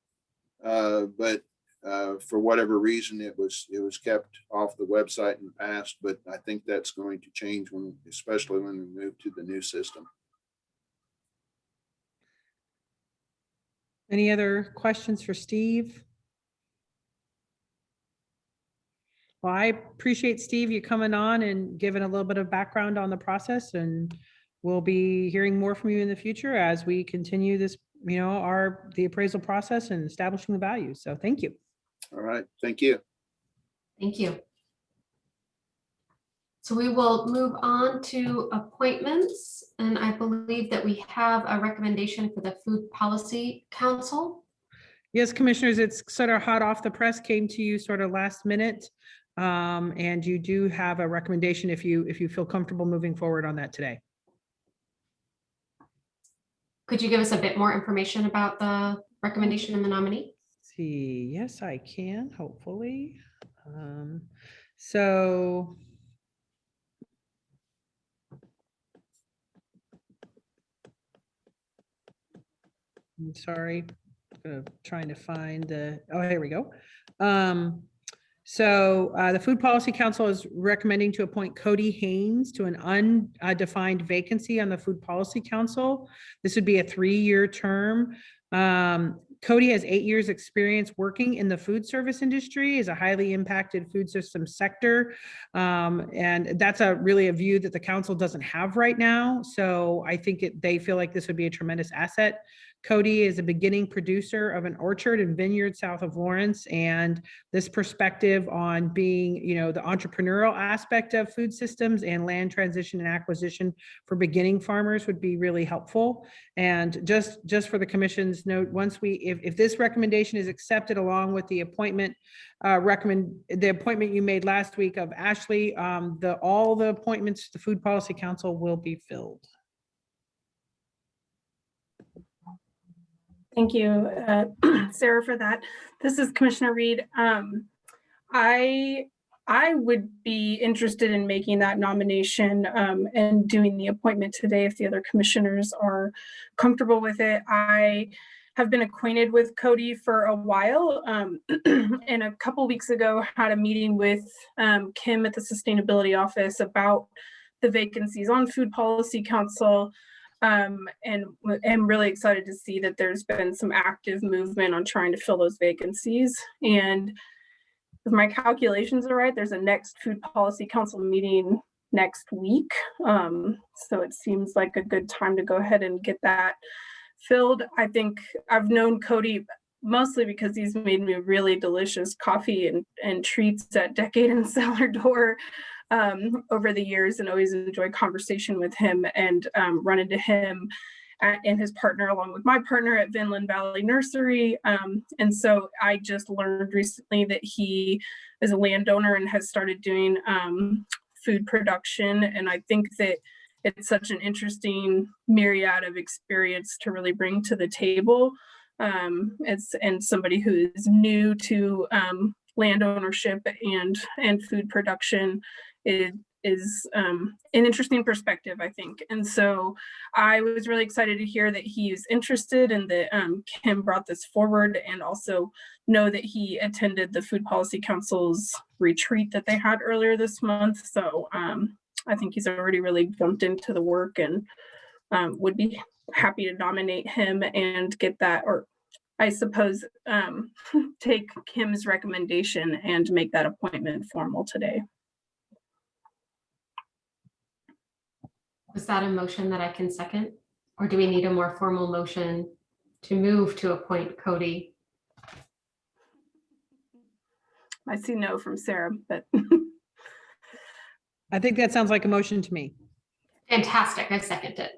but For whatever reason, it was kept off the website in the past, but I think that's going to change especially when we move to the new system. Any other questions for Steve? Well, I appreciate, Steve, you coming on and giving a little bit of background on the process, and we'll be hearing more from you in the future as we continue this, the appraisal process and establishing the value. So thank you. All right, thank you. Thank you. So we will move on to appointments, and I believe that we have a recommendation for the Food Policy Council. Yes, commissioners, it's sort of hot off the press, came to you sort of last minute. And you do have a recommendation if you feel comfortable moving forward on that today. Could you give us a bit more information about the recommendation and the nominee? Let's see, yes, I can, hopefully. So I'm sorry, trying to find here we go. So the Food Policy Council is recommending to appoint Cody Haynes to an undefined vacancy on the Food Policy Council. This would be a 3-year term. Cody has 8 years experience working in the food service industry, is a highly impacted food system sector. And that's really a view that the council doesn't have right now. So I think they feel like this would be a tremendous asset. Cody is a beginning producer of an orchard and vineyard south of Lawrence, and this perspective on being, the entrepreneurial aspect of food systems and land transition and acquisition for beginning farmers would be really helpful. And just for the commission's note, once if this recommendation is accepted along with the appointment, the appointment you made last week of Ashley, all the appointments to the Food Policy Council will be filled. Thank you, Sarah, for that. This is Commissioner Reed. I would be interested in making that nomination and doing the appointment today if the other commissioners are comfortable with it. I have been acquainted with Cody for a while, and a couple weeks ago had a meeting with Kim at the Sustainability Office about the vacancies on Food Policy Council. And I'm really excited to see that there's been some active movement on trying to fill those vacancies. And if my calculations are right, there's a next Food Policy Council meeting next week. So it seems like a good time to go ahead and get that filled. I think I've known Cody mostly because he's made me really delicious coffee and treats at Decade and Cellar Door over the years, and always enjoy conversation with him and run into him and his partner along with my partner at Vinland Valley Nursery. And so I just learned recently that he is a landowner and has started doing food production. And I think that it's such an interesting myriad of experience to really bring to the table. And somebody who is new to land ownership and food production is an interesting perspective, I think. And so I was really excited to hear that he's interested and that Kim brought this forward, and also know that he attended the Food Policy Council's retreat that they had earlier this month. So I think he's already really jumped into the work, and would be happy to nominate him and get that, or I suppose take Kim's recommendation and make that appointment formal today. Was that a motion that I can second? Or do we need a more formal motion to move to appoint Cody? I see no from Sarah, but I think that sounds like a motion to me. Fantastic, I second it.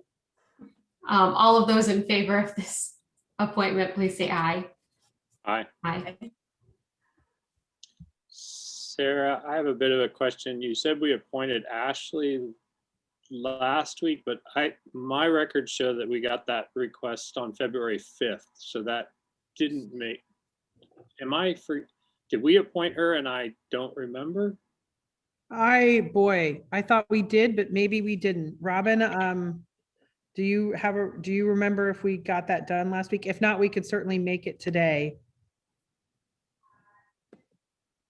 All of those in favor of this appointment, please say aye. Aye. Aye. Sarah, I have a bit of a question. You said we appointed Ashley last week, but my records show that we got that request on February 5th. So that didn't make, did we appoint her and I don't remember? I thought we did, but maybe we didn't. Robin, do you remember if we got that done last week? If not, we could certainly make it today.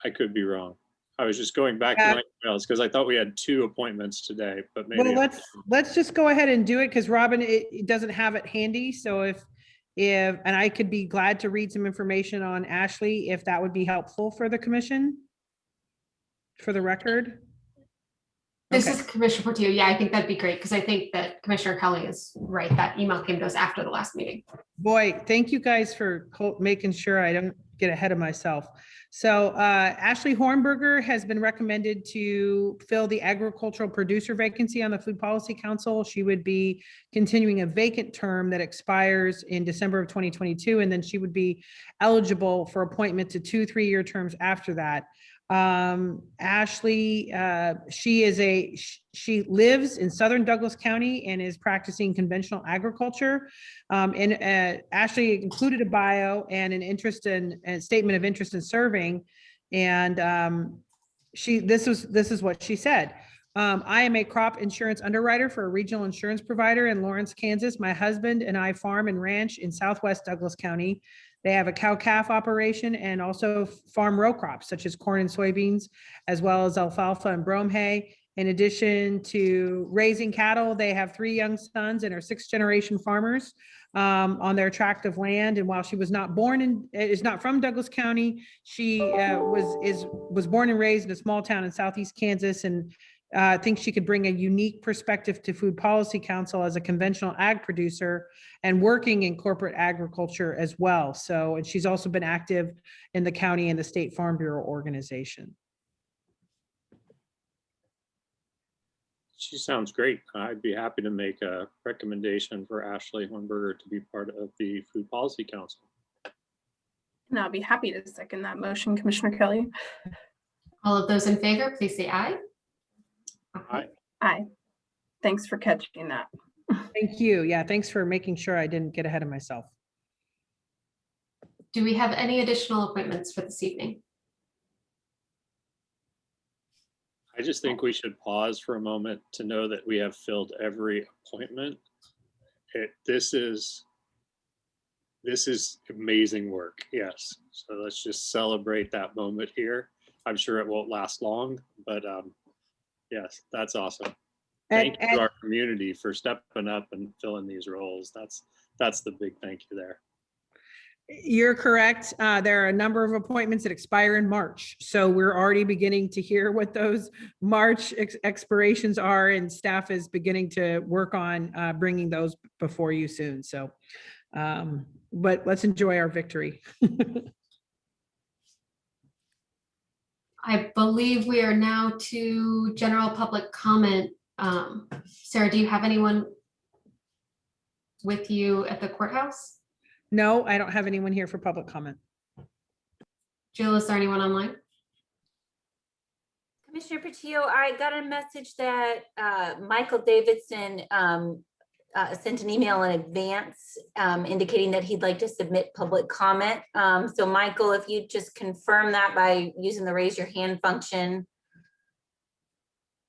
I could be wrong. I was just going back to my emails because I thought we had 2 appointments today, but maybe. Well, let's just go ahead and do it because Robin, it doesn't have it handy. So if, and I could be glad to read some information on Ashley, if that would be helpful for the commission, for the record. This Okay. is Commissioner Portillo. Yeah, I think that'd be great because I think that Commissioner Kelly is right. That email came to us after the last meeting. Boy, thank you guys for making sure I don't get ahead of myself. So Ashley Hornberger has been recommended to fill the agricultural producer vacancy on the Food Policy Council. She would be continuing a vacant term that expires in December of 2022, and then she would be eligible for appointment to 2 3-year terms after that. Ashley, she lives in Southern Douglas County and is practicing conventional agriculture. Ashley included a bio and an interest in a statement of interest in serving. And this is what she said. I am a crop insurance underwriter for a regional insurance provider in Lawrence, Kansas. My husband and I farm and ranch in Southwest Douglas County. They have a cow-calf operation and also farm row crops such as corn and soybeans, as well as alfalfa and brome hay. In addition to raising cattle, they have 3 young sons and are 6th-generation farmers on their tract of land. And while she was not from Douglas County, she was born and raised in a small town in Southeast Kansas, and thinks she could bring a unique perspective to Food Policy Council as a conventional ag producer and working in corporate agriculture as well. So, and she's also been active in the county and the State Farm Bureau organization. She sounds great. I'd be happy to make a recommendation for Ashley Hornberger to be part of the Food Policy Council. And I'll be happy to second that motion, Commissioner Kelly. All of those in favor, please say aye. Aye. Aye. Thanks for catching that. Thank you. Yeah, thanks for making sure I didn't get ahead of myself. Do we have any additional appointments for this evening? I just think we should pause for a moment to know that we have filled every appointment. This is amazing work. Yes. So let's just celebrate that moment here. I'm sure it won't last long, but yes, that's awesome. Thank you to our community for stepping up and filling these roles. That's the big thank you there. You're correct. There are a number of appointments that expire in March. So we're already beginning to hear what those March expirations are, and staff is beginning to work on bringing those before you soon. So, but let's enjoy our victory. I believe we are now to general public comment. Sarah, do you have anyone with you at the courthouse? No, I don't have anyone here for public comment. Jill, is there anyone online? Commissioner Portillo, I got a message that Michael Davidson sent an email in advance indicating that he'd like to submit public comment. So Michael, if you just confirm that by using the raise your hand function.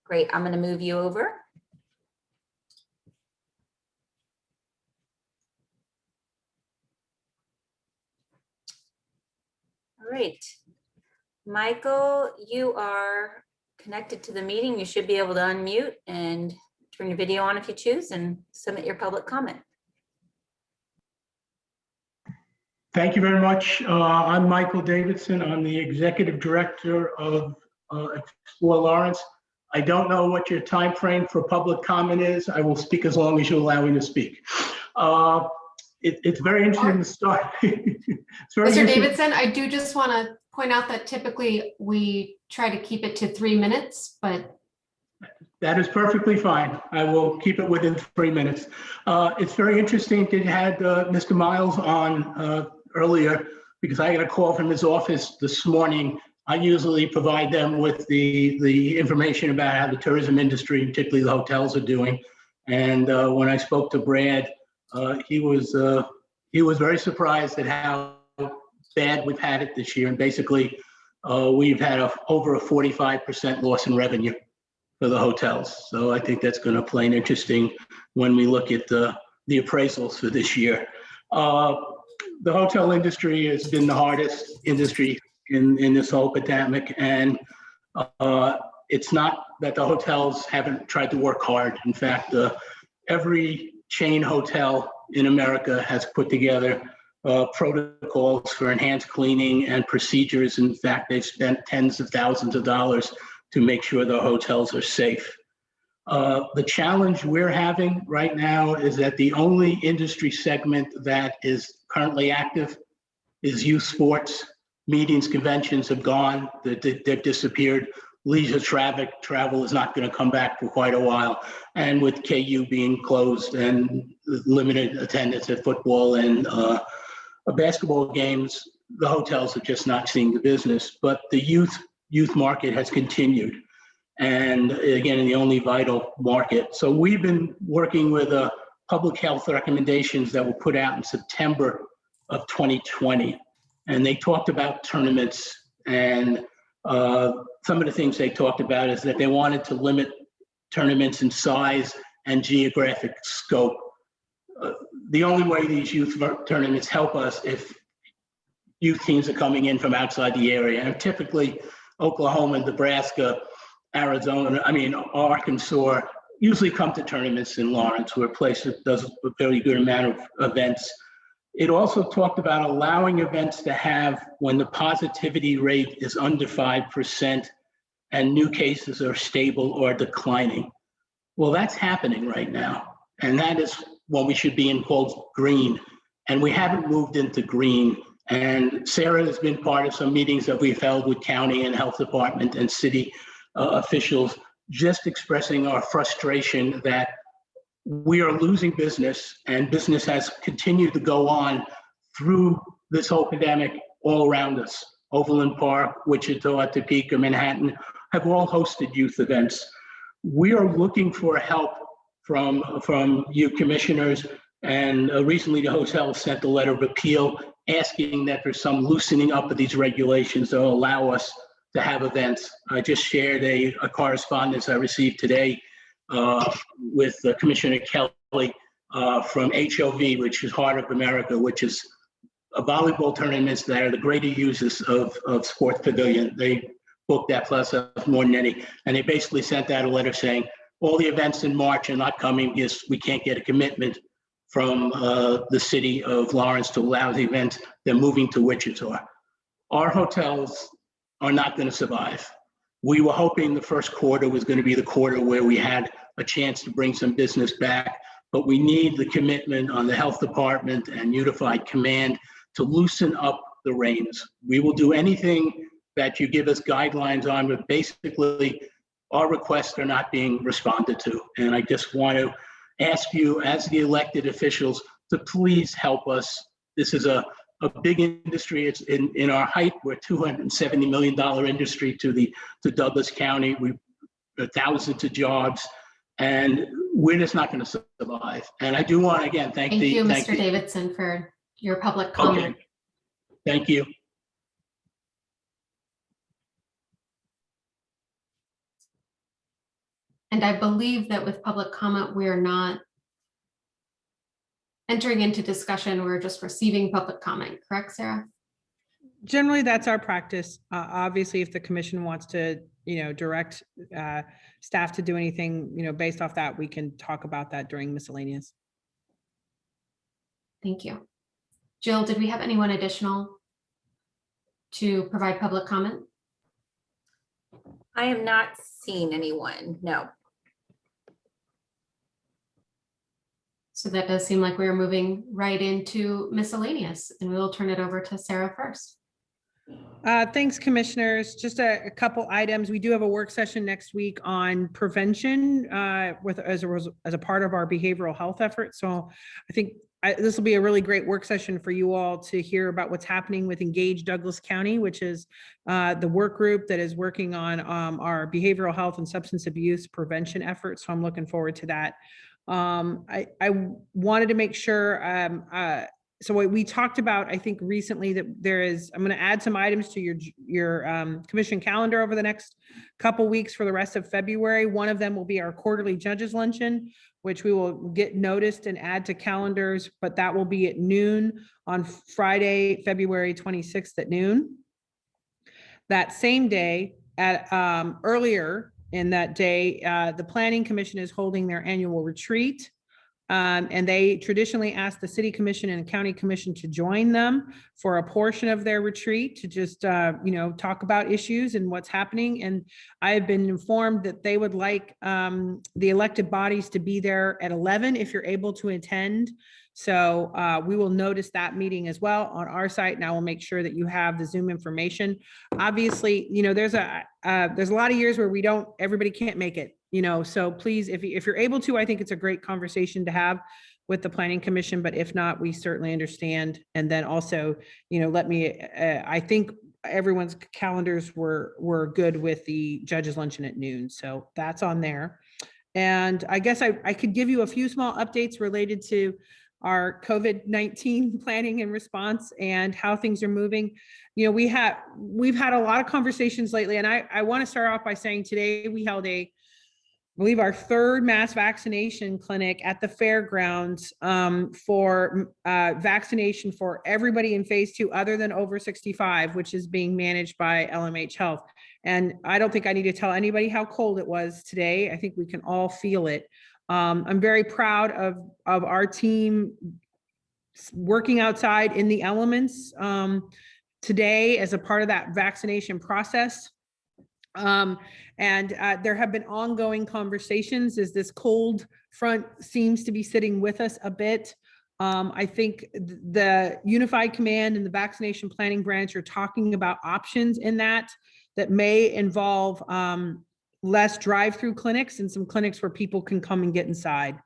Great, I'm going to move you over. All right. Michael, you are connected to the meeting. You should be able to unmute and turn your video on if you choose and submit your public comment. Thank you very much. I'm Michael Davidson. I'm the Executive Director of Explore Lawrence. I don't know what your time frame for public comment is. I will speak as long as you allow me to speak. It's very interesting to start. Mr. Davidson, I do just want to point out that typically we try to keep it to 3 minutes, but. That is perfectly fine. I will keep it within 3 minutes. It's very interesting to have Mr. Miles on earlier, because I got a call from his office this morning. I usually provide them with the information about how the tourism industry, particularly the hotels, are doing. And when I spoke to Brad, he was very surprised at how bad we've had it this year. And basically, we've had over a 45% loss in revenue for the hotels. So I think that's going to play an interesting when we look at the appraisals for this year. The hotel industry has been the hardest industry in this whole pandemic. And it's not that the hotels haven't tried to work hard. In fact, every chain hotel in America has put together protocols for enhanced cleaning and procedures. In fact, they've spent tens of thousands of dollars to make sure the hotels are safe. The challenge we're having right now is that the only industry segment that is currently active is youth sports. Meetings, conventions have gone, they've disappeared. Leisure travel is not going to come back for quite a while. And with KU being closed and limited attendance at football and basketball games, the hotels are just not seeing the business. But the youth market has continued. And again, in the only vital market. So we've been working with public health recommendations that were put out in September of 2020. And they talked about tournaments, and some of the things they talked about is that they wanted to limit tournaments in size and geographic scope. The only way these youth tournaments help us if youth teams are coming in from outside the area. And typically Oklahoma, Nebraska, Arkansas usually come to tournaments in Lawrence, where a place that does a very good amount of events. It also talked about allowing events to have when the positivity rate is under 5% and new cases are stable or declining. Well, that's happening right now. And that is when we should be in quotes green. And we haven't moved into green. And Sarah has been part of some meetings that we've held with county and health department and city officials, just expressing our frustration that we are losing business, and business has continued to go on through this whole pandemic all around us. Overland Park, Wichita, Topeka, Manhattan have all hosted youth events. We are looking for help from you commissioners, and recently the hotel sent a letter of appeal asking that there's some loosening up of these regulations that will allow us to have events. I just shared a correspondence I received today with Commissioner Kelly from HOV, which is Heart of America, which is a volleyball tournaments that are the greater users of Sports Pavilion. They booked that plus more than any. And they basically sent out a letter saying, all the events in March are not coming because we can't get a commitment from the city of Lawrence to allow the events. They're moving to Wichita. Our hotels are not going to survive. We were hoping the first quarter was going to be the quarter where we had a chance to bring some business back, but we need the commitment on the health department and unified command to loosen up the reins. We will do anything that you give us guidelines on, but basically our requests are not being responded to. And I just want to ask you as the elected officials to please help us. This is a big industry. It's in our height, we're a $270 million industry to Douglas County. We've thousands of jobs, and we're just not going to survive. And I do want to again thank you, Mr. Davidson, for your public comment. Okay. Thank you. And I believe that with public comment, we are not entering into discussion. We're just receiving public comment. Correct, Sarah? Generally, that's our practice. Obviously, if the commission wants to, direct staff to do anything, based off that, we can talk about that during miscellaneous. Thank you. Jill, did we have anyone additional to provide public comment? I have not seen anyone, no. So that does seem like we're moving right into miscellaneous, and we will turn it over to Sarah first. Thanks, commissioners. Just a couple items. We do have a work session next week on prevention as a part of our behavioral health effort. So I think this will be a really great work session for you all to hear about what's happening with Engage Douglas County, which is the work group that is working on our behavioral health and substance abuse prevention efforts. So I'm looking forward to that. I wanted to make sure, so what we talked about, I think recently, that I'm going to add some items to your commission calendar over the next couple weeks for the rest of February. One of them will be our quarterly judges luncheon, which we will get noticed and add to calendars, but that will be at noon on Friday, February 26th at noon. That same day, at earlier in that day, the Planning Commission is holding their annual retreat. And they traditionally ask the city commission and county commission to join them for a portion of their retreat to just, talk about issues and what's happening. And I have been informed that they would like the elected bodies to be there at 11 if you're able to attend. So we will notice that meeting as well on our site, and I will make sure that you have the Zoom information. Obviously, there's a lot of years where everybody can't make it. So please, if you're able to, I think it's a great conversation to have with the Planning Commission, but if not, we certainly understand. And then also, I think everyone's calendars were good with the judges luncheon at noon. So that's on there. And I guess I could give you a few small updates related to our COVID-19 planning and response and how things are moving. We've had a lot of conversations lately, and I want to start off by saying today we held I believe our third mass vaccination clinic at the fairgrounds for vaccination for everybody in phase 2 other than over 65, which is being managed by LMH Health. And I don't think I need to tell anybody how cold it was today. I think we can all feel it. I'm very proud of our team working outside in the elements today as a part of that vaccination process. And there have been ongoing conversations as this cold front seems to be sitting with us a bit. I think the Unified Command and the Vaccination Planning Branch are talking about options in that may involve less drive-through clinics and some clinics where people can come and get inside.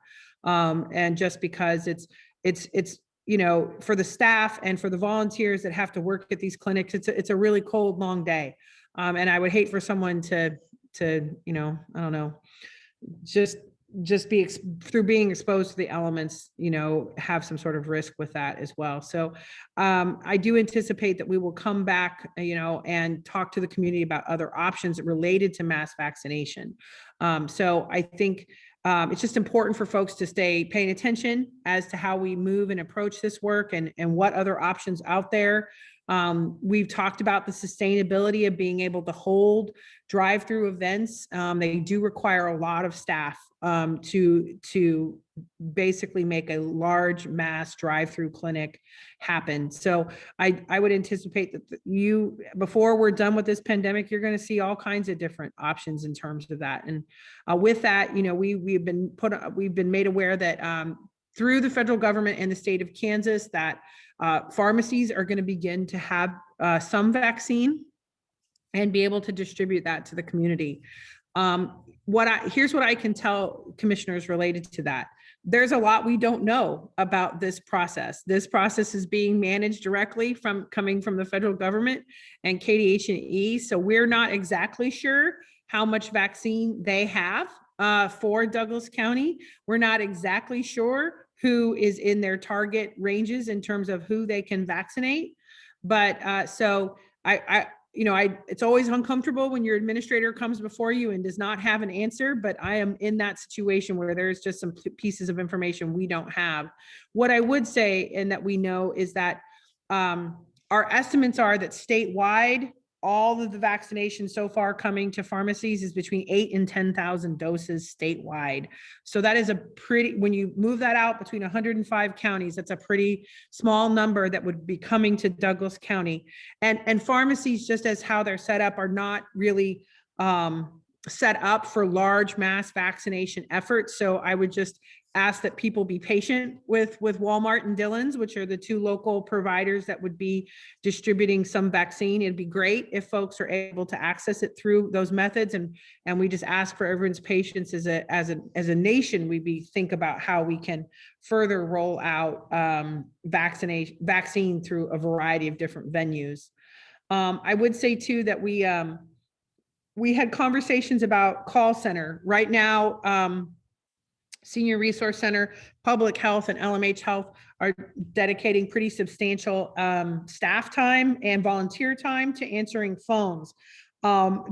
And just because it's for the staff and for the volunteers that have to work at these clinics, it's a really cold, long day. And I would hate for someone to I don't know, just be through being exposed to the elements, have some sort of risk with that as well. So I do anticipate that we will come back, and talk to the community about other options related to mass vaccination. So I think it's just important for folks to stay paying attention as to how we move and approach this work and what other options out there. We've talked about the sustainability of being able to hold drive-through events. They do require a lot of staff to basically make a large mass drive-through clinic happen. So I would anticipate that before we're done with this pandemic, you're going to see all kinds of different options in terms of that. And with that, we've been made aware that through the federal government and the state of Kansas that pharmacies are going to begin to have some vaccine and be able to distribute that to the community. Here's what I can tell commissioners related to that. There's a lot we don't know about this process. This process is being managed directly coming from the federal government and KDH&E. So we're not exactly sure how much vaccine they have for Douglas County. We're not exactly sure who is in their target ranges in terms of who they can vaccinate. But so it's always uncomfortable when your administrator comes before you and does not have an answer, but I am in that situation where there's just some pieces of information we don't have. What I would say, and that we know, is that our estimates are that statewide, all of the vaccination so far coming to pharmacies is between 8,000 and 10,000 doses statewide. So that is when you move that out between 105 counties, that's a pretty small number that would be coming to Douglas County. And pharmacies, just as how they're set up, are not really set up for large mass vaccination efforts. So I would just ask that people be patient with Walmart and Dillon's, which are the two local providers that would be distributing some vaccine. It'd be great if folks are able to access it through those methods. And we just ask for everyone's patience as a nation. We think about how we can further roll out vaccine through a variety of different venues. I would say too that we had conversations about call center. Right now, Senior Resource Center, Public Health, and LMH Health are dedicating pretty substantial staff time and volunteer time to answering phones.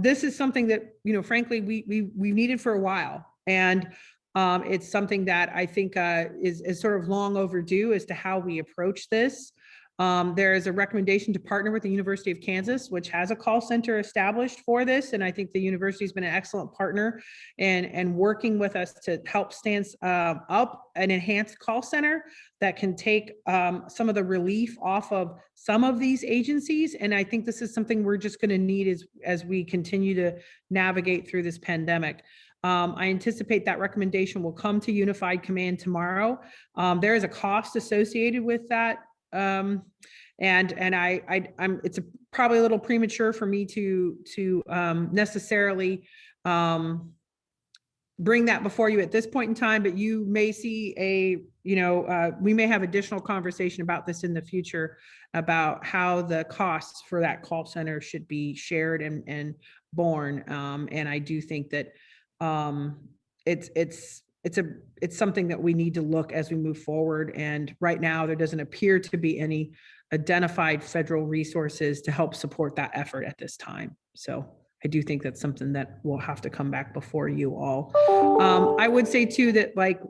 This is something that, frankly, we've needed for a while. And it's something that I think is sort of long overdue as to how we approach this. There is a recommendation to partner with the University of Kansas, which has a call center established for this. And I think the university has been an excellent partner and working with us to help stand up an enhanced call center that can take some of the relief off of some of these agencies. And I think this is something we're just going to need as we continue to navigate through this pandemic. I anticipate that recommendation will come to Unified Command tomorrow. There is a cost associated with that. It's probably a little premature for me to necessarily bring that before you at this point in time, but you may see we may have additional conversation about this in the future about how the costs for that call center should be shared and borne. And I do think that it's something that we need to look as we move forward. And right now, there doesn't appear to be any identified federal resources to help support that effort at this time. So I do think that's something that will have to come back before you all. I would say too that like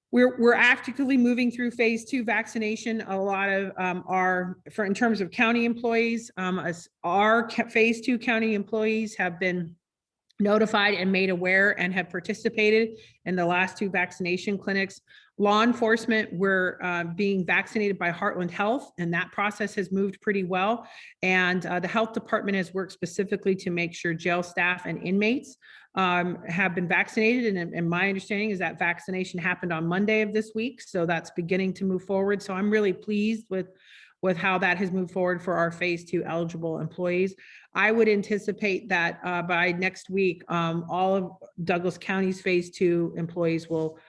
we're actively moving through phase 2 vaccination. A lot of in terms of county employees, our phase 2 county employees have been notified and made aware and have participated in the last 2 vaccination clinics. Law enforcement were being vaccinated by Heartland Health, and that process has moved pretty well. And the health department has worked specifically to make sure jail staff and inmates have been vaccinated. And my understanding is that vaccination happened on Monday of this week. So that's beginning to move forward. So I'm really pleased with how that has moved forward for our phase 2 eligible employees. I would anticipate that by next week, all of Douglas County's phase 2 employees will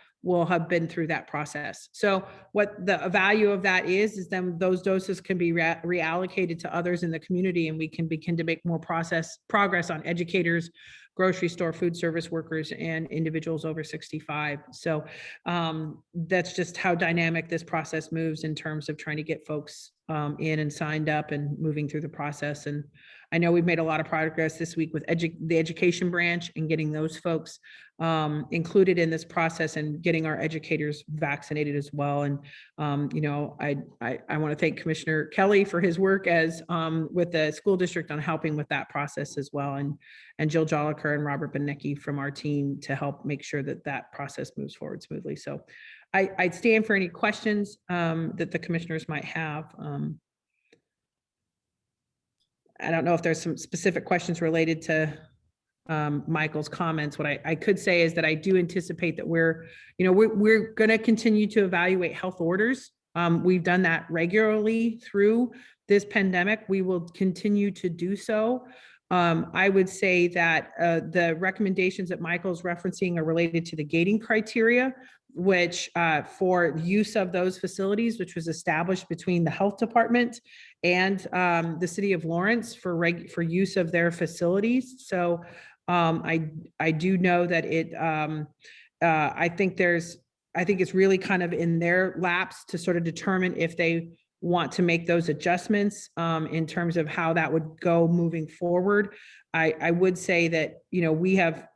have been through that process. So what the value of that is then those doses can be reallocated to others in the community, and we can begin to make more progress on educators, grocery store, food service workers, and individuals over 65. So that's just how dynamic this process moves in terms of trying to get folks in and signed up and moving through the process. And I know we've made a lot of progress this week with the education branch and getting those folks included in this process and getting our educators vaccinated as well. And, I want to thank Commissioner Kelly for his work with the school district on helping with that process as well. And Jill Joliker and Robert Benecki from our team to help make sure that process moves forward smoothly. So I'd stand for any questions that the commissioners might have. I don't know if there's some specific questions related to Michael's comments. What I could say is that I do anticipate that we're going to continue to evaluate health orders. We've done that regularly through this pandemic. We will continue to do so. I would say that the recommendations that Michael's referencing are related to the gating criteria, which for use of those facilities, which was established between the health department and the city of Lawrence for use of their facilities. So I do know that I think it's really kind of in their laps to sort of determine if they want to make those adjustments in terms of how that would go moving forward. I would say that, we have,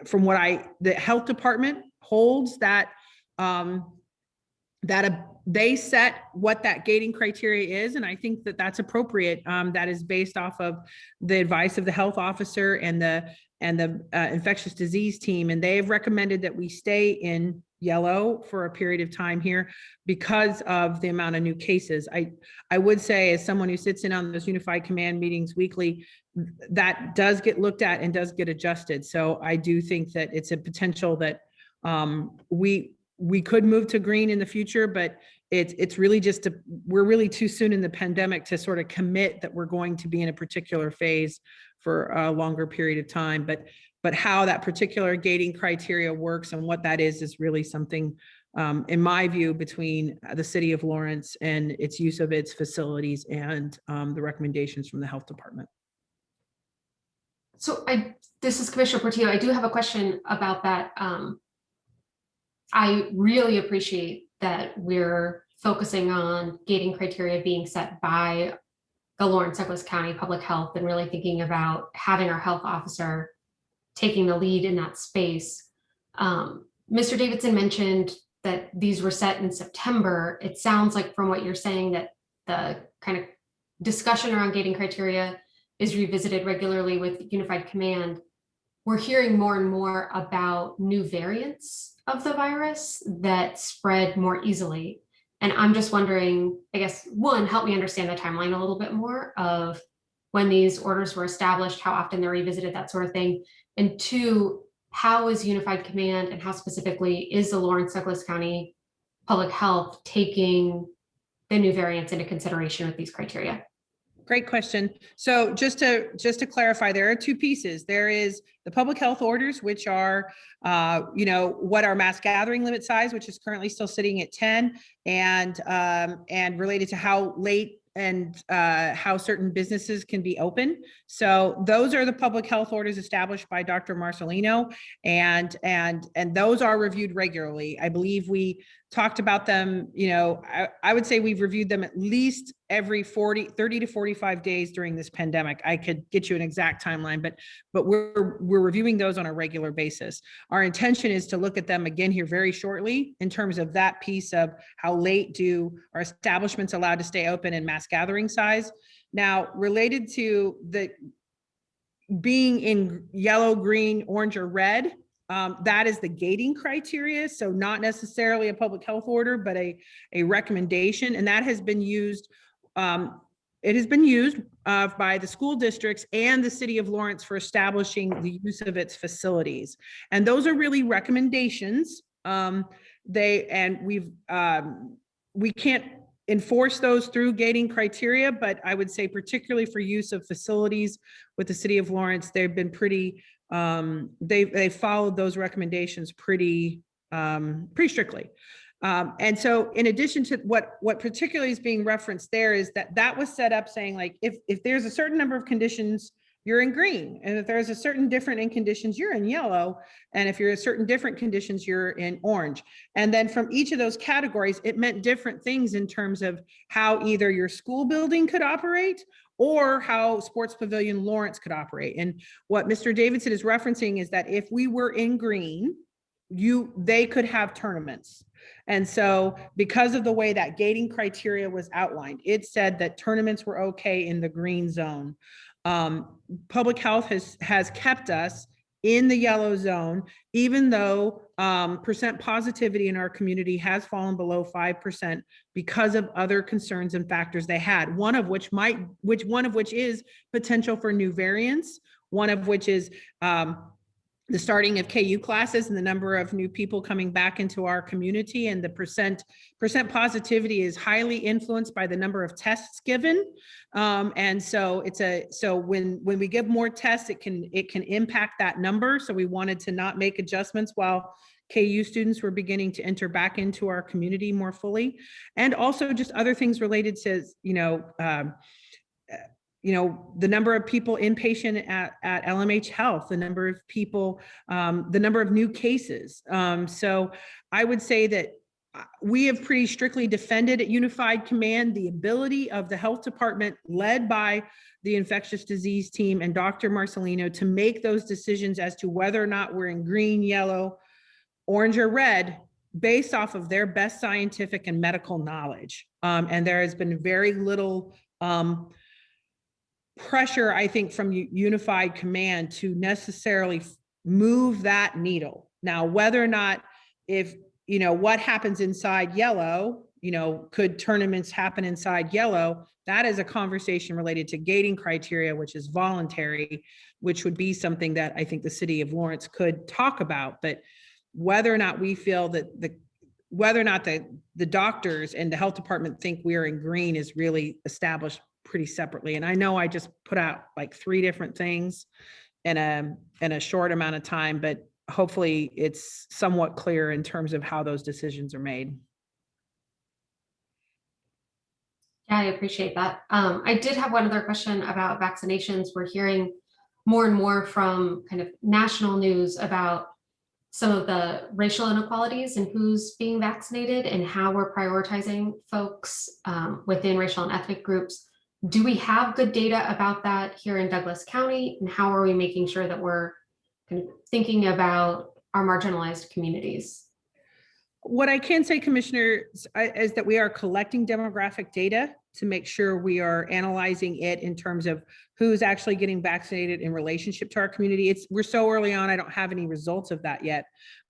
from what the health department holds that they set what that gating criteria is. And I think that that's appropriate. That is based off of the advice of the health officer and the infectious disease team. And they have recommended that we stay in yellow for a period of time here because of the amount of new cases. I would say, as someone who sits in on those Unified Command meetings weekly, that does get looked at and does get adjusted. So I do think that it's a potential that we could move to green in the future, but it's really we're really too soon in the pandemic to sort of commit that we're going to be in a particular phase for a longer period of time. But how that particular gating criteria works and what that is really something, in my view, between the city of Lawrence and its use of its facilities and the recommendations from the health department. So this is Commissioner Portillo. I do have a question about that. I really appreciate that we're focusing on gating criteria being set by the Lawrence Douglas County Public Health and really thinking about having our health officer taking the lead in that space. Mr. Davidson mentioned that these were set in September, it sounds like from what you're saying that the kind of discussion around gating criteria is revisited regularly with Unified Command. We're hearing more and more about new variants of the virus that spread more easily. And I'm just wondering, I guess, one, help me understand the timeline a little bit more of when these orders were established, how often they're revisited, that sort of thing. And two, how is Unified Command and how specifically is the Lawrence Douglas County Public Health taking the new variants into consideration with these criteria? Great question. So just to clarify, there are two pieces. There is the public health orders, which are, what our mass gathering limit size, which is currently still sitting at 10, and related to how late and how certain businesses can be open. So those are the public health orders established by Dr. Marcelino, and those are reviewed regularly. I believe we talked about them, I would say we've reviewed them at least every 30 to 45 days during this pandemic. I could get you an exact timeline, but we're reviewing those on a regular basis. Our intention is to look at them again here very shortly in terms of that piece of how late do our establishments allowed to stay open and mass gathering size. Now, related to the being in yellow, green, orange, or red, that is the gating criteria. So not necessarily a public health order, but a recommendation. And that has been used, it has been used by the school districts and the city of Lawrence for establishing the use of its facilities. And those are really recommendations. We can't enforce those through gating criteria, but I would say particularly for use of facilities with the city of Lawrence, they've been pretty, they've followed those recommendations pretty strictly. And so in addition to what particularly is being referenced there is that was set up saying, like, if there's a certain number of conditions, you're in green. And if there's a certain different in conditions, you're in yellow. And if you're in certain different conditions, you're in orange. And then from each of those categories, it meant different things in terms of how either your school building could operate or how Sports Pavilion Lawrence could operate. And what Mr. Davidson is referencing is that if we were in green, they could have tournaments. And so because of the way that gating criteria was outlined, it said that tournaments were okay in the green zone. Public health has kept us in the yellow zone, even though percent positivity in our community has fallen below 5% because of other concerns and factors they had. One of which is potential for new variants. One of which is the starting of KU classes and the number of new people coming back into our community, and the percent positivity is highly influenced by the number of tests given. And so when we give more tests, it can impact that number. So we wanted to not make adjustments while KU students were beginning to enter back into our community more fully. And also just other things related to, the number of people inpatient at LMH Health, the number of people, the number of new cases. So I would say that we have pretty strictly defended at Unified Command the ability of the health department led by the infectious disease team and Dr. Marcelino to make those decisions as to whether or not we're in green, yellow, orange, or red based off of their best scientific and medical knowledge. And there has been very little pressure, I think, from Unified Command to necessarily move that needle. Now, whether or not what happens inside yellow, could tournaments happen inside yellow? That is a conversation related to gating criteria, which is voluntary, which would be something that I think the city of Lawrence could talk about. But whether or not we feel that whether or not the doctors and the health department think we are in green is really established pretty separately. And I know I just put out like 3 different things in a short amount of time, but hopefully it's somewhat clear in terms of how those decisions are made. Yeah, I appreciate that. I did have one other question about vaccinations. We're hearing more and more from kind of national news about some of the racial inequalities and who's being vaccinated and how we're prioritizing folks within racial and ethnic groups. Do we have good data about that here in Douglas County? And how are we making sure that we're kind of thinking about our marginalized communities? What I can say, Commissioners, is that we are collecting demographic data to make sure we are analyzing it in terms of who's actually getting vaccinated in relationship to our community. We're so early on, I don't have any results of that yet.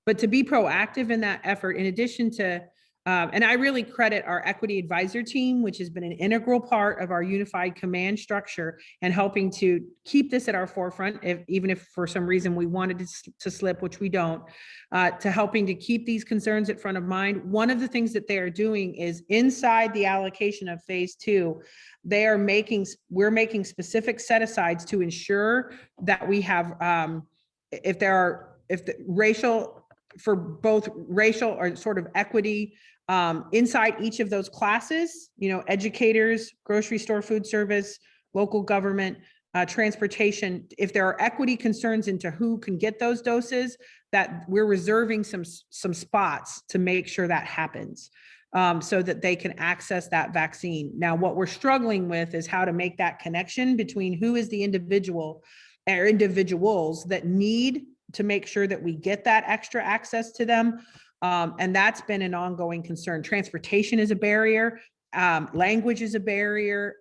But to be proactive in that effort, in addition to, and I really credit our equity advisor team, which has been an integral part of our unified command structure and helping to keep this at our forefront, even if for some reason we wanted to slip, which we don't, to helping to keep these concerns at front of mind. One of the things that they are doing is inside the allocation of phase 2, we're making specific set asides to ensure that we have, for both racial or sort of equity inside each of those classes, educators, grocery store, food service, local government, transportation. If there are equity concerns into who can get those doses, that we're reserving some spots to make sure that happens. So that they can access that vaccine. Now, what we're struggling with is how to make that connection between who is the individual or individuals that need to make sure that we get that extra access to them. And that's been an ongoing concern. Transportation is a barrier. Language is a barrier.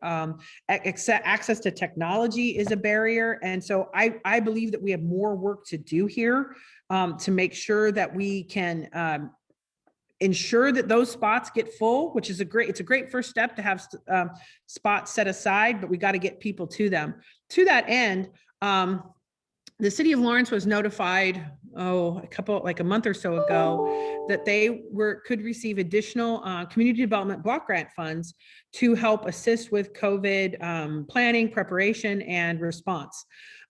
Access to technology is a barrier. And so I believe that we have more work to do here to make sure that we can ensure that those spots get full, which is it's a great first step to have spots set aside, but we got to get people to them. To that end, the city of Lawrence was notified, like a month or so ago, that they could receive additional community development block grant funds to help assist with COVID planning, preparation, and response.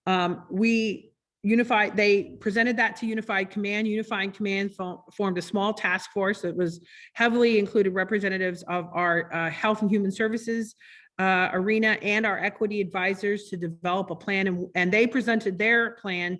They presented that to Unified Command. Unified Command formed a small task force that was heavily included representatives of our Health and Human Services arena and our equity advisors to develop a plan. And they presented their plan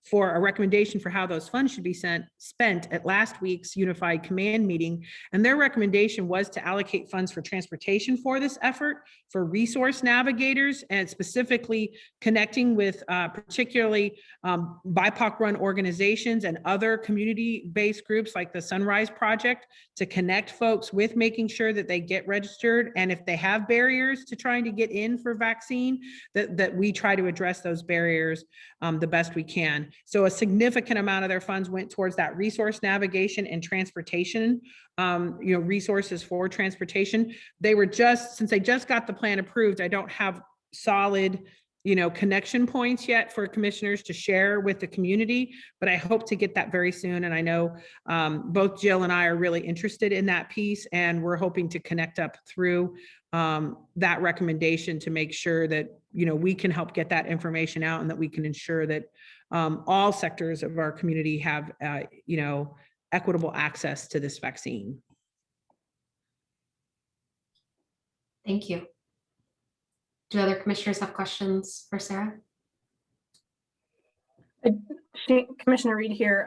for a recommendation for how those funds should be spent at last week's Unified Command meeting. And their recommendation was to allocate funds for transportation for this effort, for resource navigators, and specifically connecting with particularly BIPOC-run organizations and other community-based groups like the Sunrise Project to connect folks with making sure that they get registered. And if they have barriers to trying to get in for vaccine, that we try to address those barriers the best we can. So a significant amount of their funds went towards that resource navigation and transportation, resources for transportation. Since they just got the plan approved, I don't have solid connection points yet for commissioners to share with the community, but I hope to get that very soon. And I know both Jill and I are really interested in that piece, and we're hoping to connect up through that recommendation to make sure that, we can help get that information out and that we can ensure that all sectors of our community have, equitable access to this vaccine. Thank you. Do other commissioners have questions for Sarah? Commissioner Reed here.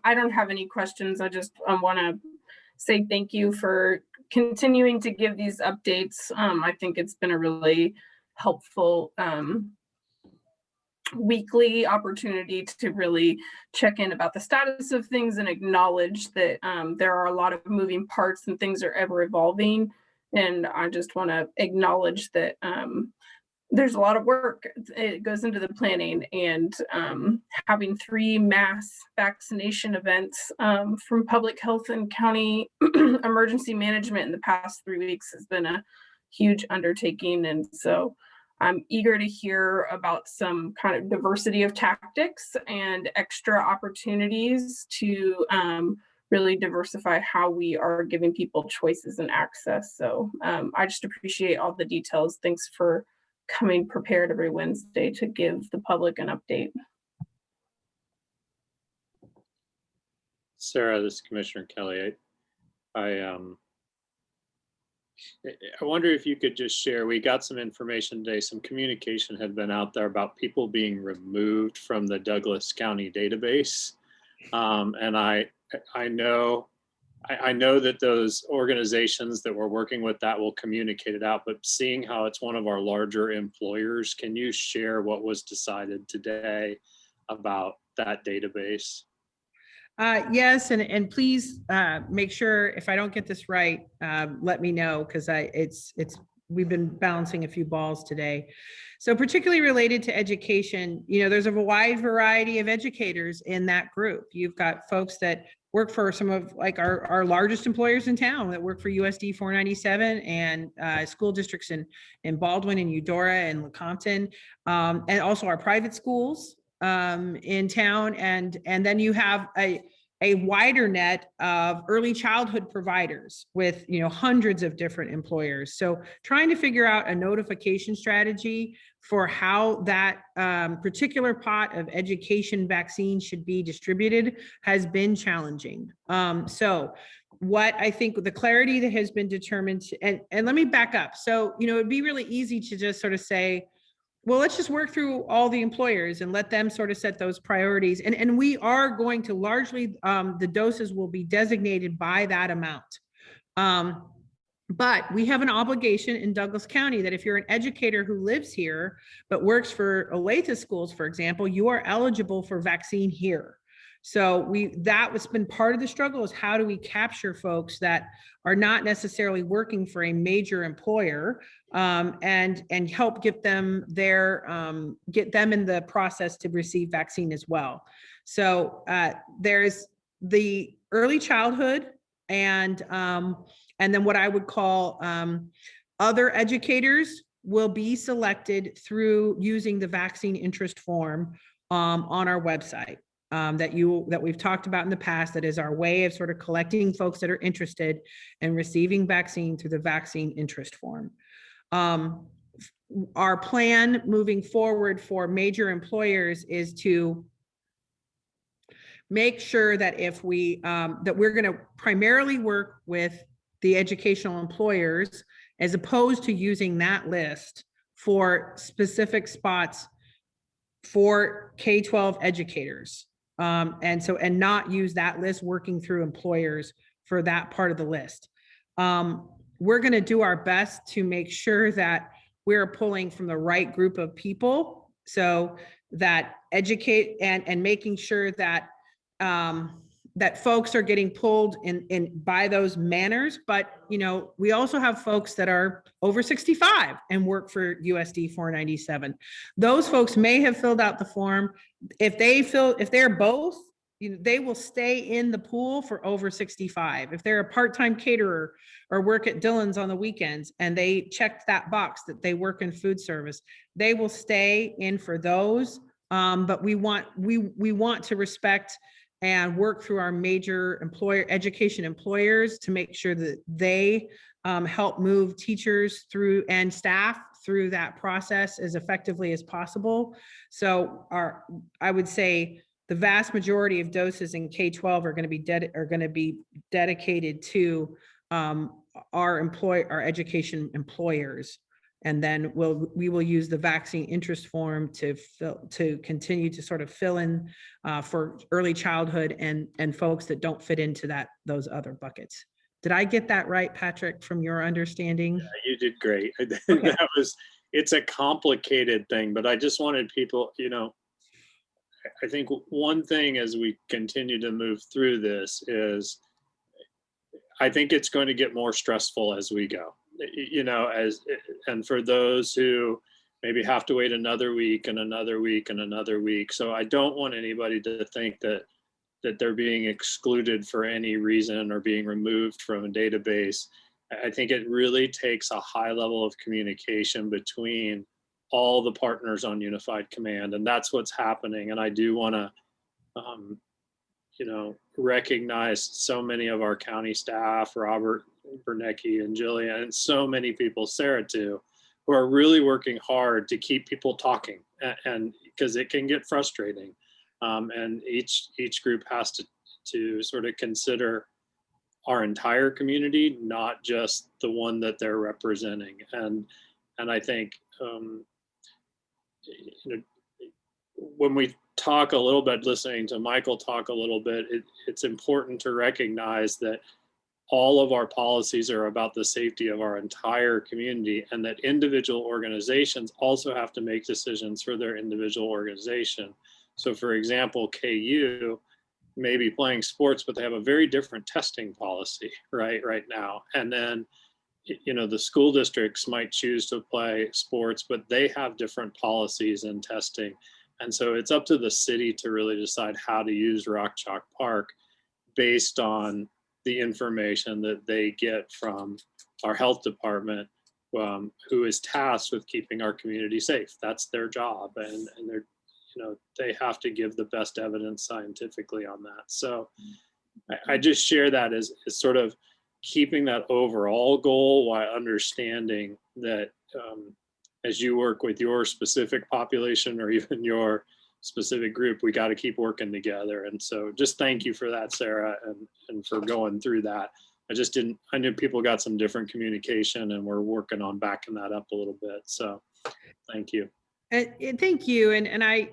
I don't have any questions. I just want to say thank you for continuing to give these updates. I think it's been a really helpful weekly opportunity to really check in about the status of things and acknowledge that there are a lot of moving parts and things are ever evolving. And I just want to acknowledge that there's a lot of work. It goes into the planning, and having 3 mass vaccination events from public health and county emergency management in the past 3 weeks has been a huge undertaking. And so I'm eager to hear about some kind of diversity of tactics and extra opportunities to really diversify how we are giving people choices and access. So I just appreciate all the details. Thanks for coming prepared every Wednesday to give the public an update. Sarah, this is Commissioner Kelly. I wonder if you could just share, we got some information today, some communication had been out there about people being removed from the Douglas County database. And I know that those organizations that we're working with that will communicate it out, but seeing how it's one of our larger employers, can you share what was decided today about that database? Yes, and please make sure if I don't get this right, let me know because we've been balancing a few balls today. So particularly related to education, there's a wide variety of educators in that group. You've got folks that work for some of like our largest employers in town that work for USD 497 and school districts in Baldwin and Eudora and Lecompton, and also our private schools in town. And then you have a wider net of early childhood providers with hundreds of different employers. So trying to figure out a notification strategy for how that particular pot of education vaccine should be distributed has been challenging. So what I think the clarity that has been determined, and let me back up. So, it'd be really easy to just sort of say, well, let's just work through all the employers and let them sort of set those priorities. And we are going to largely, the doses will be designated by that amount. But we have an obligation in Douglas County that if you're an educator who lives here, but works for Olathe schools, for example, you are eligible for vaccine here. So that was been part of the struggle is how do we capture folks that are not necessarily working for a major employer and help get them get them in the process to receive vaccine as well. So there's the early childhood and then what I would call other educators will be selected through using the vaccine interest form on our website. That we've talked about in the past, that is our way of sort of collecting folks that are interested in receiving vaccine through the vaccine interest form. Our plan moving forward for major employers is to make sure that if that we're going to primarily work with the educational employers as opposed to using that list for specific spots for K-12 educators. And not use that list working through employers for that part of the list. We're going to do our best to make sure that we're pulling from the right group of people, so that educate and making sure that that folks are getting pulled in by those manners. But we also have folks that are over 65 and work for USD 497. Those folks may have filled out the form. If they're both, they will stay in the pool for over 65. If they're a part-time caterer or work at Dillon's on the weekends and they checked that box that they work in food service, they will stay in for those. But we want to respect and work through our major education employers to make sure that they help move teachers through and staff through that process as effectively as possible. So I would say the vast majority of doses in K-12 are going to be dedicated to our education employers. And then we will use the vaccine interest form to continue to sort of fill in for early childhood and folks that don't fit into those other buckets. Did I get that right, Patrick, from your understanding? Yeah, you did great. Okay. It's a complicated thing, but I just wanted people, I think one thing as we continue to move through this is I think it's going to get more stressful as we go. And for those who maybe have to wait another week and another week and another week. So I don't want anybody to think that they're being excluded for any reason or being removed from a database. I think it really takes a high level of communication between all the partners on Unified Command, and that's what's happening. And I do want to recognize so many of our county staff, Robert Bernecki and Jillian, and so many people, Sarah too, who are really working hard to keep people talking, and because it can get frustrating. And each group has to sort of consider our entire community, not just the one that they're representing. And I think when we talk a little bit, listening to Michael talk a little bit, it's important to recognize that all of our policies are about the safety of our entire community, and that individual organizations also have to make decisions for their individual organization. So for example, KU, maybe playing sports, but they have a very different testing policy right now. And then, the school districts might choose to play sports, but they have different policies and testing. And so it's up to the city to really decide how to use Rock Chalk Park based on the information that they get from our health department, who is tasked with keeping our community safe. That's their job. And they're, they have to give the best evidence scientifically on that. So I just share that as sort of keeping that overall goal while understanding that as you work with your specific population or even your specific group, we got to keep working together. And so just thank you for that, Sarah, and for going through that. I knew people got some different communication, and we're working on backing that up a little bit. So thank you. Thank you. And I,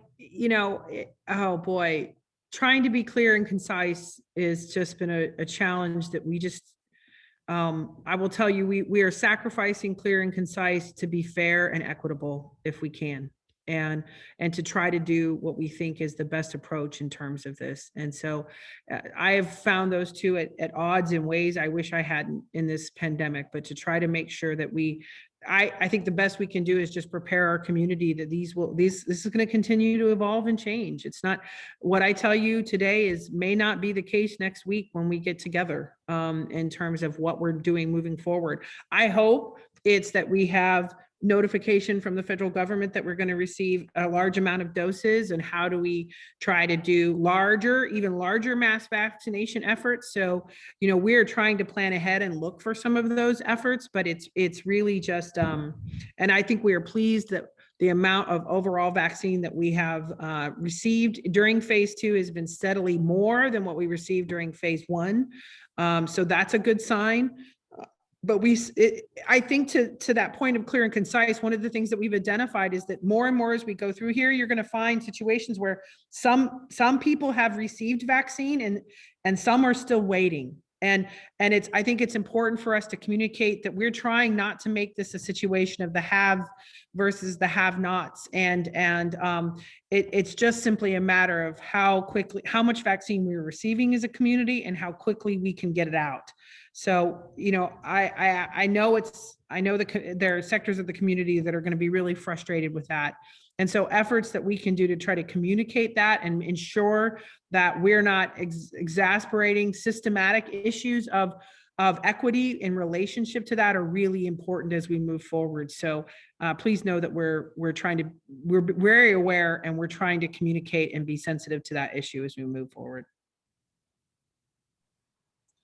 oh boy, trying to be clear and concise has just been a challenge that we just, I will tell you, we are sacrificing clear and concise to be fair and equitable if we can, and to try to do what we think is the best approach in terms of this. And so I have found those two at odds in ways I wish I hadn't in this pandemic, but to try to make sure that I think the best we can do is just prepare our community that this is going to continue to evolve and change. It's not what I tell you today may not be the case next week when we get together in terms of what we're doing moving forward. I hope it's that we have notification from the federal government that we're going to receive a large amount of doses, and how do we try to do even larger mass vaccination efforts. So, we're trying to plan ahead and look for some of those efforts, but it's really just, and I think we are pleased that the amount of overall vaccine that we have received during phase 2 has been steadily more than what we received during phase 1. So that's a good sign. But I think to that point of clear and concise, one of the things that we've identified is that more and more as we go through here, you're going to find situations where some people have received vaccine and some are still waiting. And I think it's important for us to communicate that we're trying not to make this a situation of the have versus the have-nots. And it's just simply a matter of how much vaccine we're receiving as a community and how quickly we can get it out. So, I know there are sectors of the community that are going to be really frustrated with that. And so efforts that we can do to try to communicate that and ensure that we're not exasperating systematic issues of equity in relationship to that are really important as we move forward. So please know that we're very aware, and we're trying to communicate and be sensitive to that issue as we move forward.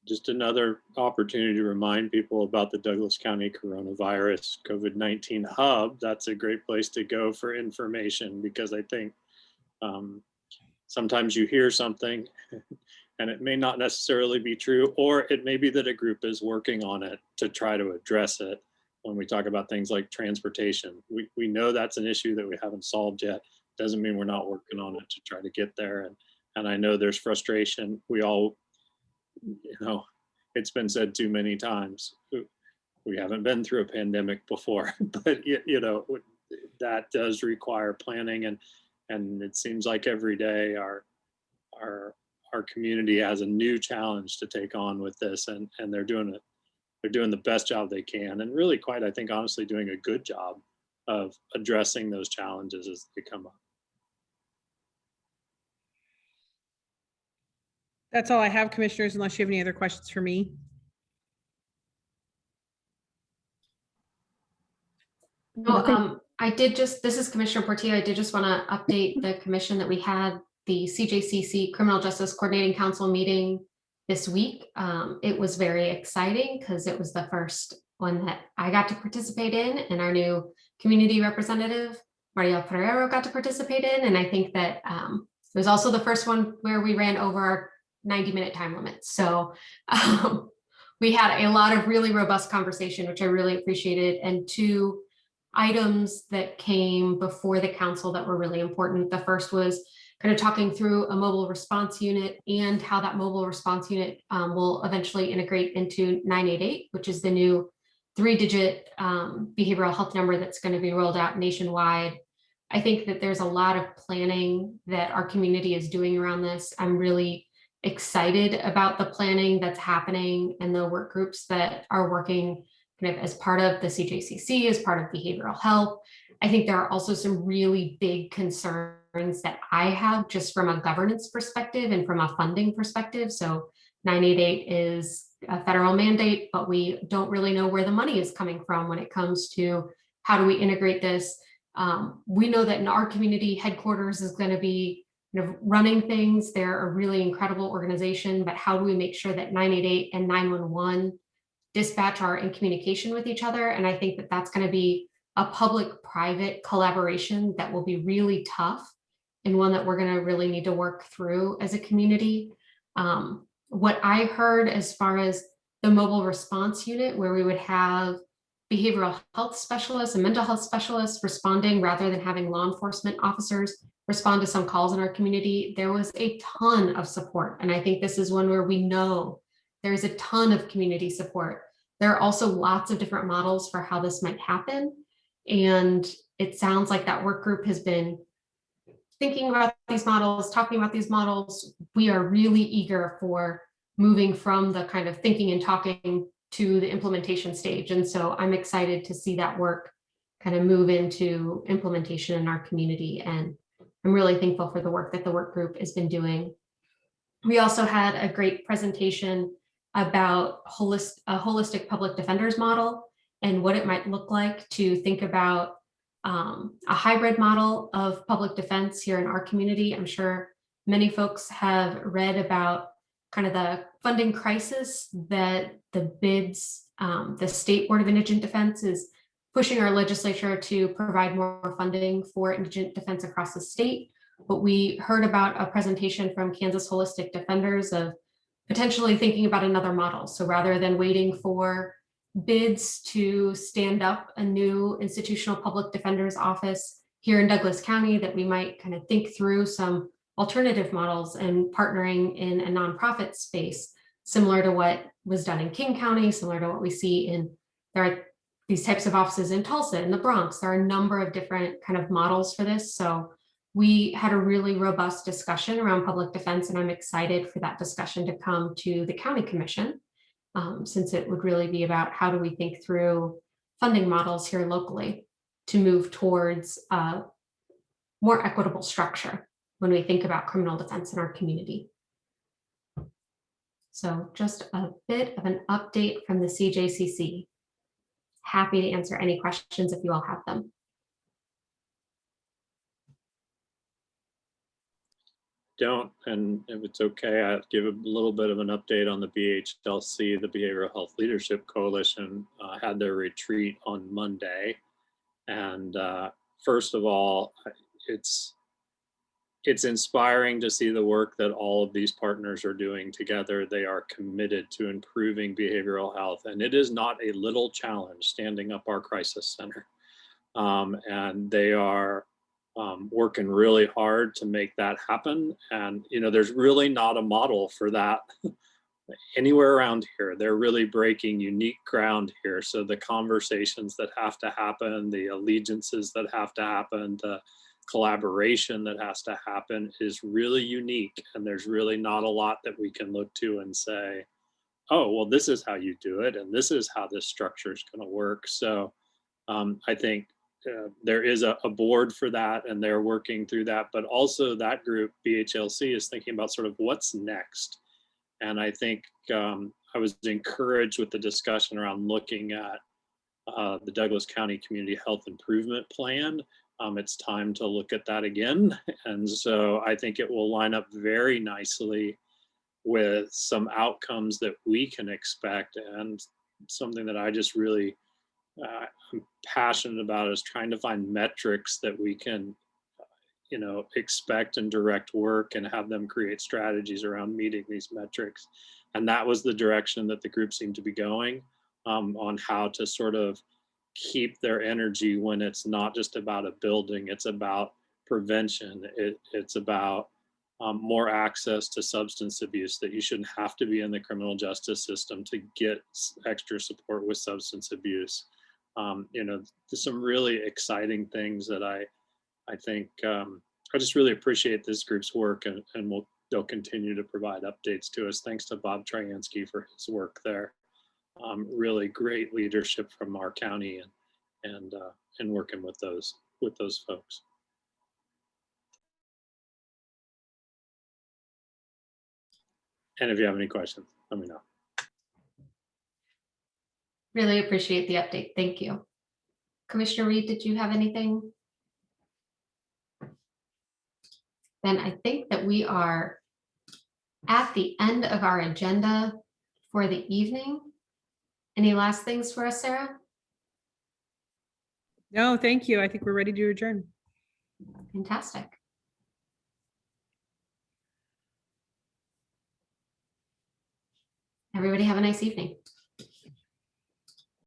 Just another opportunity to remind people about the Douglas County Coronavirus COVID-19 Hub. That's a great place to go for information, because I think sometimes you hear something and it may not necessarily be true, or it may be that a group is working on it to try to address it. When we talk about things like transportation, we know that's an issue that we haven't solved yet. Doesn't mean we're not working on it to try to get there. And I know there's frustration. We all, it's been said too many times, we haven't been through a pandemic before, but that does require planning, and it seems like every day our community has a new challenge to take on with this, and they're doing the best job they can, and really quite, I think, honestly, doing a good job of addressing those challenges as they come up. That's all I have, commissioners, unless you have any other questions for me. No, this is Commissioner Portillo. I did just want to update the commission that we had the CJCC Criminal Justice Coordinating Council meeting this week. It was very exciting because it was the first one that I got to participate in, and our new community representative, Mariel Ferrero, got to participate in. And I think that it was also the first one where we ran over our 90-minute time limit. So we had a lot of really robust conversation, which I really appreciated, and 2 items that came before the council that were really important. The first was kind of talking through a mobile response unit and how that mobile response unit will eventually integrate into 988, which is the new 3-digit behavioral health number that's going to be rolled out nationwide. I think that there's a lot of planning that our community is doing around this. I'm really excited about the planning that's happening and the work groups that are working kind of as part of the CJCC, as part of behavioral health. I think there are also some really big concerns that I have just from a governance perspective and from a funding perspective. So 988 is a federal mandate, but we don't really know where the money is coming from when it comes to how do we integrate this. We know that in our community, headquarters is going to be running things. They're a really incredible organization, but how do we make sure that 988 and 911 dispatch are in communication with each other? And I think that that's going to be a public-private collaboration that will be really tough and one that we're going to really need to work through as a community. What I heard as far as the mobile response unit, where we would have behavioral health specialists and mental health specialists responding rather than having law enforcement officers respond to some calls in our community, there was a ton of support. And I think this is one where we know there's a ton of community support. There are also lots of different models for how this might happen. And it sounds like that work group has been thinking about these models, talking about these models. We are really eager for moving from the kind of thinking and talking to the implementation stage. And so I'm excited to see that work kind of move into implementation in our community. And I'm really thankful for the work that the work group has been doing. We also had a great presentation about a holistic public defenders model and what it might look like to think about a hybrid model of public defense here in our community. I'm sure many folks have read about kind of the funding crisis that the bids, the State Board of Indigent Defense is pushing our legislature to provide more funding for indigent defense across the state. But we heard about a presentation from Kansas Holistic Defenders of potentially thinking about another model. So rather than waiting for bids to stand up a new institutional public defender's office here in Douglas County, that we might kind of think through some alternative models and partnering in a nonprofit space, similar to what was done in King County, similar to what we see there are these types of offices in Tulsa, in the Bronx. There are a number of different kind of models for this. So we had a really robust discussion around public defense, and I'm excited for that discussion to come to the county commission. Since it would really be about how do we think through funding models here locally to move towards a more equitable structure when we think about criminal defense in our community. So just a bit of an update from the CJCC. Happy to answer any questions if you all have them. Don't, and if it's okay, I'll give a little bit of an update on the BHLC, the Behavioral Health Leadership Coalition, had their retreat on Monday. And first of all, it's inspiring to see the work that all of these partners are doing together. They are committed to improving behavioral health, and it is not a little challenge standing up our crisis center. And they are working really hard to make that happen. And, you know, there's really not a model for that anywhere around here. They're really breaking unique ground here. So the conversations that have to happen, the allegiances that have to happen, the collaboration that has to happen is really unique. And there's really not a lot that we can look to and say, oh, well, this is how you do it. And this is how this structure is going to work. So I think there is a board for that, and they're working through that. But also that group, BHLC, is thinking about sort of what's next. And I think I was encouraged with the discussion around looking at the Douglas County Community Health Improvement Plan. It's time to look at that again. And so I think it will line up very nicely with some outcomes that we can expect, and something that I just really I'm passionate about is trying to find metrics that we can, you know, expect and direct work and have them create strategies around meeting these metrics. And that was the direction that the group seemed to be going, on how to sort of keep their energy when it's not just about a building, it's about prevention. It's about more access to substance abuse, that you shouldn't have to be in the criminal justice system to get extra support with substance abuse. You know, there's some really exciting things that I think I just really appreciate this group's work, and we'll they'll continue to provide updates to us. Thanks to Bob Tryansky for his work there. Really great leadership from our county and working with those folks. And if you have any questions, let me know. Really appreciate the update. Thank you. Commissioner Reed, did you have anything? Then I think that we are at the end of our agenda for the evening. Any last things for us, Sarah? No, thank you. I think we're ready to adjourn. Fantastic. Everybody have a nice evening.